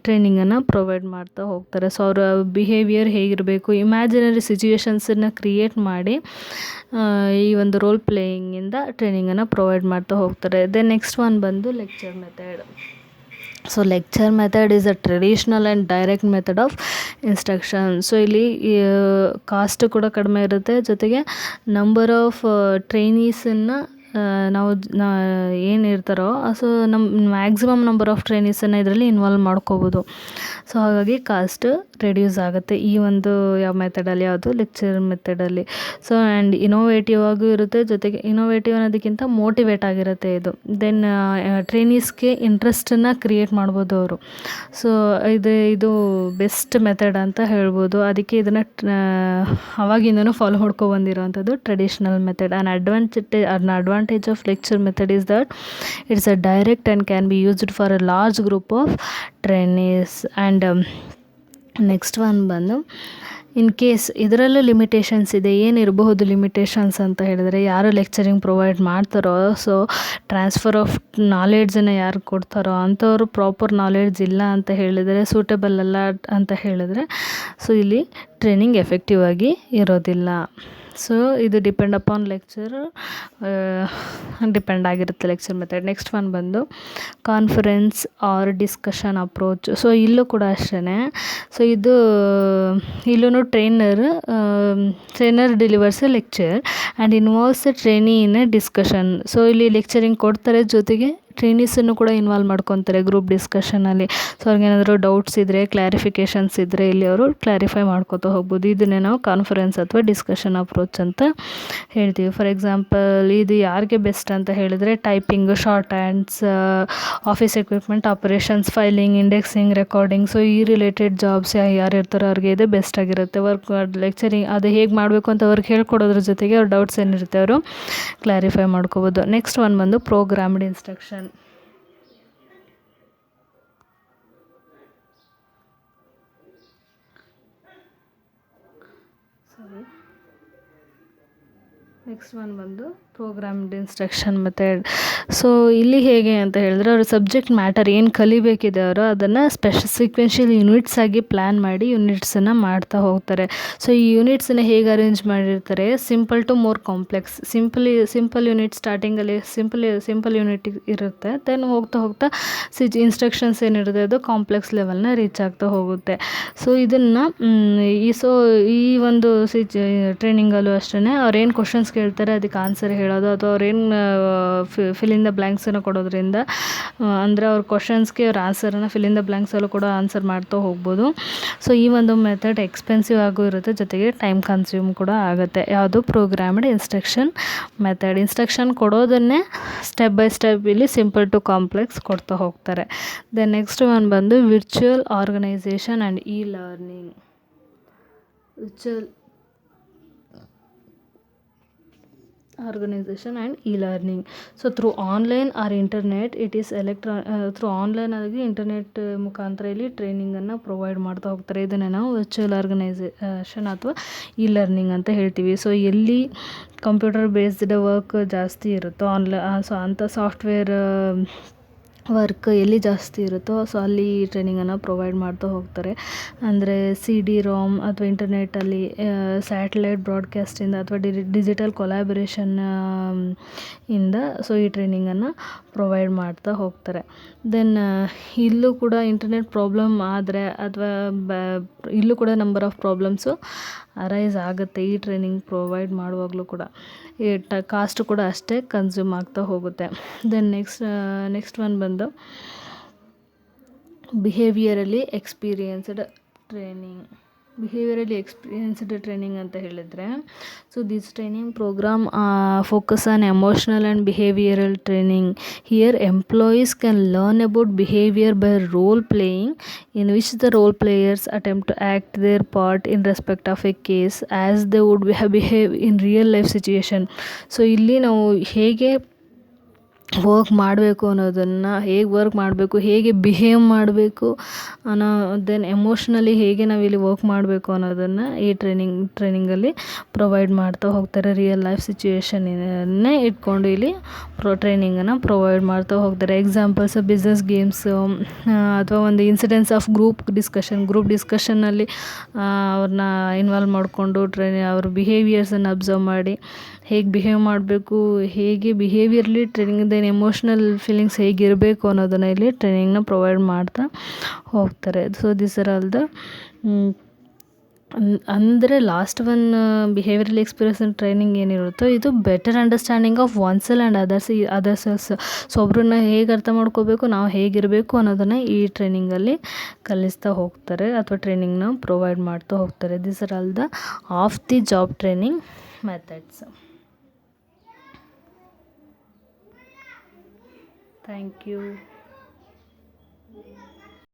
ಟ್ರೈನಿಂಗನ್ನು ಪ್ರೊವೈಡ್ ಮಾಡ್ತಾ ಹೋಗ್ತಾರೆ. ಸೊ ಅವರ ಬಿಹೇವಿಯರ್ ಹೇಗಿರಬೇಕು, ಇಮ್ಯಾಜಿನರಿ ಸಿಚುವೇಶನ್ಸನ್ನು ಕ್ರಿಯೇಟ್ ಮಾಡಿ ಈ ಒಂದು ರೋಲ್ ಪ್ಲೇಯಿಂಗಿಂದ ಟ್ರೈನಿಂಗನ್ನು ಪ್ರೊವೈಡ್ ಮಾಡ್ತಾ ಹೋಗ್ತಾರೆ. ದೆನ್ ನೆಕ್ಸ್ಟ್ ಒನ್ ಬಂದು lecture method. So lecture method is a traditional and direct method of instruction. So ಇಲ್ಲಿ ಕಾಸ್ಟ್ ಕೂಡ ಕಡಿಮೆ ಇರುತ್ತೆ, ಜೊತೆಗೆ ನಂಬರ್ ಆಫ್ ಟ್ರೈನೀಸನ್ನು ನಾವು ಏನಿರ್ತಾರೋ ಸೊ ಮ್ಯಾಕ್ಸಿಮಮ್ ನಂಬರ್ ಆಫ್ ಟ್ರೈನೀಸನ್ನು ಇದರಲ್ಲಿ ಇನ್ವಾಲ್ವ್ ಮಾಡ್ಕೋಬೋದು. ಸೊ ಹಾಗಾಗಿ ಕಾಸ್ಟ್ ರೆಡ್ಯೂಸ್ ಆಗುತ್ತೆ ಈ ಒಂದು ಯಾವ ಮೆಥಡಲ್ಲಿ, ಯಾವುದು ಲೆಕ್ಚರ್ ಮೆಥಡಲ್ಲಿ. ಸೊ ಆ್ಯಂಡ್ ಇನೋವೇಟಿವ್ ಆಗೂ ಇರುತ್ತೆ, ಜೊತೆಗೆ ಇನೋವೇಟಿವ್ ಅನ್ನೋದಕ್ಕಿಂತ ಮೋಟಿವೇಟ್ ಆಗಿರುತ್ತೆ ಇದು. ದೆನ್ ಟ್ರೈನೀಸ್ಗೆ ಇಂಟ್ರೆಸ್ಟನ್ನು ಕ್ರಿಯೇಟ್ ಮಾಡ್ಬೋದು ಅವರು. ಸೊ ಇದು ಬೆಸ್ಟ್ ಮೆಥಡ್ ಅಂತ ಹೇಳ್ಬೋದು. ಅದಕ್ಕೆ ಇದನ್ನು ಅವಾಗಿಂದನೂ ಫಾಲೋ ಬಂದಿರೋವಂಥದ್ದು traditional method. Advantage of lecture method is that it's a direct and can be used for a large group of trainees. And next one ಬಂದು ಇನ್ ಕೇಸ್ ಇದರಲ್ಲೂ ಲಿಮಿಟೇಷನ್ಸ್ ಇದೆ. ಏನಿರಬಹುದು ಲಿಮಿಟೇಷನ್ಸ್ ಅಂತ ಹೇಳಿದರೆ, ಯಾರು ಲೆಕ್ಚರಿಂಗ್ ಪ್ರೊವೈಡ್ ಮಾಡ್ತಾರೋ ಸೊ ಟ್ರಾನ್ಸ್ಫರ್ ಆಫ್ ನಾಲೆಡ್ಜನ್ನು ಯಾರು ಕೊಡ್ತಾರೋ ಅಂಥವರು ಪ್ರಾಪರ್ ನಾಲೆಡ್ಜ್ ಇಲ್ಲ ಅಂತ ಹೇಳಿದರೆ, ಸೂಟೇಬಲ್ ಅಲ್ಲ ಅಂತ ಹೇಳಿದರೆ ಸೊ ಇಲ್ಲಿ ಟ್ರೈನಿಂಗ್ ಎಫೆಕ್ಟಿವ್ ಆಗಿ ಇರೋದಿಲ್ಲ. ಸೊ ಇದು ಡಿಪೆಂಡ್ ಅಪಾನ್ ಲೆಕ್ಚರ್ ಡಿಪೆಂಡ್ ಆಗಿರುತ್ತೆ ಲೆಕ್ಚರ್ ಮೆಥಡ್. ನೆಕ್ಸ್ಟ್ ಒನ್ ಬಂದು conference or discussion approach. So ಇಲ್ಲೂ ಕೂಡ ಅಷ್ಟೇ. ಸೊ ಇಲ್ಲೂ trainer delivers a lecture and involves a trainee in a discussion. So ಇಲ್ಲಿ ಲೆಕ್ಚರಿಂಗ್ ಕೊಡ್ತಾರೆ, ಜೊತೆಗೆ ಟ್ರೈನೀಸನ್ನು ಕೂಡ ಇನ್ವಾಲ್ವ್ ಮಾಡ್ಕೊತಾರೆ ಗ್ರೂಪ್ ಡಿಸ್ಕಷನಲ್ಲಿ. ಸೊ ಅವ್ರಿಗೇನಾದರೂ ಡೌಟ್ಸ್ ಇದ್ದರೆ, ಕ್ಲಾರಿಫಿಕೇಷನ್ಸ್ ಇದ್ದರೆ ಇಲ್ಲಿ ಅವರು ಕ್ಲಾರಿಫೈ ಮಾಡ್ಕೊತಾ ಹೋಗ್ಬೋದು. ಇದನ್ನೇ ನಾವು ಕಾನ್ಫರೆನ್ಸ್ ಅಥವಾ ಡಿಸ್ಕಷನ್ ಅಪ್ರೋಚ್ ಅಂತ ಹೇಳ್ತೀವಿ. ಫಾರ್ ಎಕ್ಸಾಂಪಲ್ ಇದು ಯಾರಿಗೆ ಬೆಸ್ಟ್ ಅಂತ ಹೇಳಿದರೆ, typing, short hands, office equipment operations, filing, indexing, recording. So ಈ ರಿಲೇಟೆಡ್ ಜಾಬ್ಸ್ ಯಾರು ಇರ್ತಾರೋ ಅವ್ರಿಗೆ ಇದು ಬೆಸ್ಟ್ ಆಗಿರುತ್ತೆ. ಲೆಕ್ಚರಿಂಗ್ ಅದು ಹೇಗೆ ಮಾಡಬೇಕು ಅಂತ ಅವ್ರಿಗೆ ಹೇಳ್ಕೊಡೋದ್ರ ಜೊತೆಗೆ ಅವ್ರ ಡೌಟ್ಸ್ ಏನಿರುತ್ತೆ ಅವರು ಕ್ಲಾರಿಫೈ ಮಾಡ್ಕೋಬೋದು. ನೆಕ್ಸ್ಟ್ ಒನ್ ಬಂದು ಪ್ರೋಗ್ರಾಮ್ಡ್ ಇನ್ಸ್ಟ್ರಕ್ಷನ್. ನೆಕ್ಸ್ಟ್ ಒನ್ ಬಂದು ಪ್ರೋಗ್ರಾಮ್ಡ್ ಇನ್ಸ್ಟ್ರಕ್ಷನ್ ಮೆಥಡ್. ಸೊ ಇಲ್ಲಿ ಹೇಗೆ ಅಂತ ಹೇಳಿದ್ರೆ, ಅವರು ಸಬ್ಜೆಕ್ಟ್ ಮ್ಯಾಟರ್ ಏನು ಕಲಿಬೇಕಿದೆ ಅವರು ಅದನ್ನು ಸೀಕ್ವೆನ್ಷಿಯಲ್ ಯೂನಿಟ್ಸ್ ಆಗಿ ಪ್ಲ್ಯಾನ್ ಮಾಡಿ ಯೂನಿಟ್ಸನ್ನು ಮಾಡ್ತಾ ಹೋಗ್ತಾರೆ. ಸೊ ಈ ಯೂನಿಟ್ಸನ್ನು ಹೇಗೆ ಅರೇಂಜ್ ಮಾಡಿರ್ತಾರೆ, simple to more complex. Simple unit ಸ್ಟಾರ್ಟಿಂಗಲ್ಲಿ ಸಿಂಪಲ್ ಯೂನಿಟ್ ಇರುತ್ತೆ. ದೆನ್ ಹೋಗ್ತಾ ಇನ್ಸ್ಟ್ರಕ್ಷನ್ಸ್ ಏನಿರುತ್ತೆ ಅದು ಕಾಂಪ್ಲೆಕ್ಸ್ ಲೆವೆಲ್ನ ರೀಚ್ ಆಗ್ತಾ ಹೋಗುತ್ತೆ. ಸೊ ಇದನ್ನು ಈ ಒಂದು ಟ್ರೈನಿಂಗಲ್ಲೂ ಅಷ್ಟೇ ಅವ್ರೇನು ಕ್ವಶನ್ಸ್ ಕೇಳ್ತಾರೆ ಅದಕ್ಕೆ ಆನ್ಸರ್ ಹೇಳೋದು, ಅಥವಾ ಅವ್ರೇನು ಫಿಲ್ ಇನ್ ದ ಬ್ಲ್ಯಾಂಕ್ಸನ್ನು ಕೊಡೋದ್ರಿಂದ ಅಂದರೆ ಅವ್ರ ಕ್ವಶನ್ಸ್ಗೆ ಅವ್ರ ಆನ್ಸರನ್ನು ಫಿಲ್ ಇನ್ ದ ಬ್ಲ್ಯಾಂಕ್ಸಲ್ಲೂ ಕೂಡ ಆನ್ಸರ್ ಮಾಡ್ತಾ ಹೋಗ್ಬೋದು. ಸೊ ಈ ಒಂದು ಮೆಥಡ್ ಎಕ್ಸ್ಪೆನ್ಸಿವ್ ಆಗೂ ಇರುತ್ತೆ, ಜೊತೆಗೆ ಟೈಮ್ ಕನ್ಸ್ಯೂಮ್ ಕೂಡ ಆಗುತ್ತೆ. ಯಾವುದು ಪ್ರೋಗ್ರಾಮ್ಡ್ ಇನ್ಸ್ಟ್ರಕ್ಷನ್ ಮೆಥಡ್. ಇನ್ಸ್ಟ್ರಕ್ಷನ್ ಕೊಡೋದನ್ನೇ ಸ್ಟೆಪ್ ಬೈ ಸ್ಟೆಪ್ ಇಲ್ಲಿ ಸಿಂಪಲ್ ಟು ಕಾಂಪ್ಲೆಕ್ಸ್ ಕೊಡ್ತಾ ಹೋಗ್ತಾರೆ. ದೆನ್ ನೆಕ್ಸ್ಟ್ ಒನ್ ಬಂದು virtual organization and e learning. Organization and e-learning. So through online or internet, it is through online ಆಗಿ ಇಂಟರ್ನೆಟ್ ಮುಖಾಂತರ ಇಲ್ಲಿ ಟ್ರೈನಿಂಗನ್ನು ಪ್ರೊವೈಡ್ ಮಾಡ್ತಾ ಹೋಗ್ತಾರೆ. ಇದನ್ನು ನಾವು ವರ್ಚುವಲ್ ಆರ್ಗನೈಸೇಷನ್ ಅಥವಾ ಇ ಲರ್ನಿಂಗ್ ಅಂತ ಹೇಳ್ತೀವಿ. ಸೊ ಎಲ್ಲಿ ಕಂಪ್ಯೂಟರ್ ಬೇಸ್ಡ್ ವರ್ಕ್ ಜಾಸ್ತಿ ಇರುತ್ತೋ ಸೊ ಅಂಥ ಸಾಫ್ಟ್ವೇರ್ ವರ್ಕ್ ಎಲ್ಲಿ ಜಾಸ್ತಿ ಇರುತ್ತೋ ಸೊ ಅಲ್ಲಿ ಟ್ರೈನಿಂಗನ್ನು ಪ್ರೊವೈಡ್ ಮಾಡ್ತಾ ಹೋಗ್ತಾರೆ. ಅಂದರೆ CD-ROM ಅಥವಾ ಇಂಟರ್ನೆಟ್ಟಲ್ಲಿ ಸ್ಯಾಟಲೈಟ್ ಬ್ರಾಡ್ಕಾಸ್ಟಿಂದ ಅಥವಾ ಡಿಜಿಟಲ್ ಕೊಲ್ಯಾಬರೇಷನ್ ಇಂದ ಸೊ ಈ ಟ್ರೈನಿಂಗನ್ನು ಪ್ರೊವೈಡ್ ಮಾಡ್ತಾ ಹೋಗ್ತಾರೆ. ದೆನ್ ಇಲ್ಲೂ ಕೂಡ ಇಂಟರ್ನೆಟ್ ಪ್ರಾಬ್ಲಮ್ ಆದರೆ ಅಥವಾ ಇಲ್ಲೂ ಕೂಡ ನಂಬರ್ ಆಫ್ ಪ್ರಾಬ್ಲಮ್ಸು ಅರೈಸ್ ಆಗುತ್ತೆ ಈ ಟ್ರೈನಿಂಗ್ ಪ್ರೊವೈಡ್ ಮಾಡುವಾಗಲೂ ಕೂಡ. ಕಾಸ್ಟ್ ಕೂಡ ಅಷ್ಟೇ ಕನ್ಸ್ಯೂಮ್ ಆಗ್ತಾ ಹೋಗುತ್ತೆ. ದೆನ್ ನೆಕ್ಸ್ಟ್ ಒನ್ ಬಂದು behaviourally experienced training. Behaviourally experienced training ಅಂತ ಹೇಳಿದರೆ, so this training programme focus on emotional and behavioural training. Here employees can learn about behaviour by role playing, in which the role players attempt to act their part in respect of a case as they would behave in real life situation. So ಇಲ್ಲಿ ನಾವು ಹೇಗೆ ವರ್ಕ್ ಮಾಡಬೇಕು ಅನ್ನೋದನ್ನು, ಹೇಗೆ ವರ್ಕ್ ಮಾಡಬೇಕು, ಹೇಗೆ ಬಿಹೇವ್ ಮಾಡಬೇಕು ಅನ್ನೋ, ದೆನ್ ಎಮೋಷ್ನಲಿ ಹೇಗೆ ನಾವಿಲ್ಲಿ ವರ್ಕ್ ಮಾಡಬೇಕು ಅನ್ನೋದನ್ನು ಈ ಟ್ರೈನಿಂಗಲ್ಲಿ ಪ್ರೊವೈಡ್ ಮಾಡ್ತಾ ಹೋಗ್ತಾರೆ. ರಿಯಲ್ ಲೈಫ್ ಸಿಚುಯೇಷನ್ನೇ ಇಟ್ಕೊಂಡು ಇಲ್ಲಿ ಟ್ರೈನಿಂಗನ್ನು ಪ್ರೊವೈಡ್ ಮಾಡ್ತಾ ಹೋಗ್ತಾರೆ. ಎಕ್ಸಾಂಪಲ್ಸ್ ಬಿಸ್ನೆಸ್ ಗೇಮ್ಸು ಅಥವಾ ಒಂದು ಇನ್ಸಿಡೆನ್ಸ್ ಆಫ್ ಗ್ರೂಪ್ ಡಿಸ್ಕಷನ್ನಲ್ಲಿ ಅವ್ರನ್ನ ಇನ್ವಾಲ್ವ್ ಮಾಡಿಕೊಂಡು ಅವ್ರ ಬಿಹೇವಿಯರ್ಸನ್ನು ಅಬ್ಸರ್ವ್ ಮಾಡಿ ಹೇಗೆ ಬಿಹೇವ್ ಮಾಡಬೇಕು, ಹೇಗೆ ಬಿಹೇವಿಯರ್ಲಿ ಟ್ರೈನಿಂಗ್, ದೆನ್ ಎಮೋಷ್ನಲ್ ಫೀಲಿಂಗ್ಸ್ ಹೇಗಿರಬೇಕು ಅನ್ನೋದನ್ನು ಇಲ್ಲಿ ಟ್ರೈನಿಂಗ್ನ ಪ್ರೊವೈಡ್ ಮಾಡ್ತಾ ಹೋಗ್ತಾರೆ. So this are all the ಅಂದರೆ last one behavioural experience training ಏನಿರುತ್ತೋ ಇದು better understanding of oneself and others. So ಒಬ್ರನ್ನ ಹೇಗೆ ಅರ್ಥ ಮಾಡ್ಕೋಬೇಕು, ನಾವು ಹೇಗಿರಬೇಕು ಅನ್ನೋದನ್ನು ಈ ಟ್ರೈನಿಂಗಲ್ಲಿ ಕಲಿಸ್ತಾ ಹೋಗ್ತಾರೆ ಅಥವಾ ಟ್ರೈನಿಂಗ್ನ ಪ್ರೊವೈಡ್ ಮಾಡ್ತಾ ಹೋಗ್ತಾರೆ. This are all the of the job training methods. Thank you.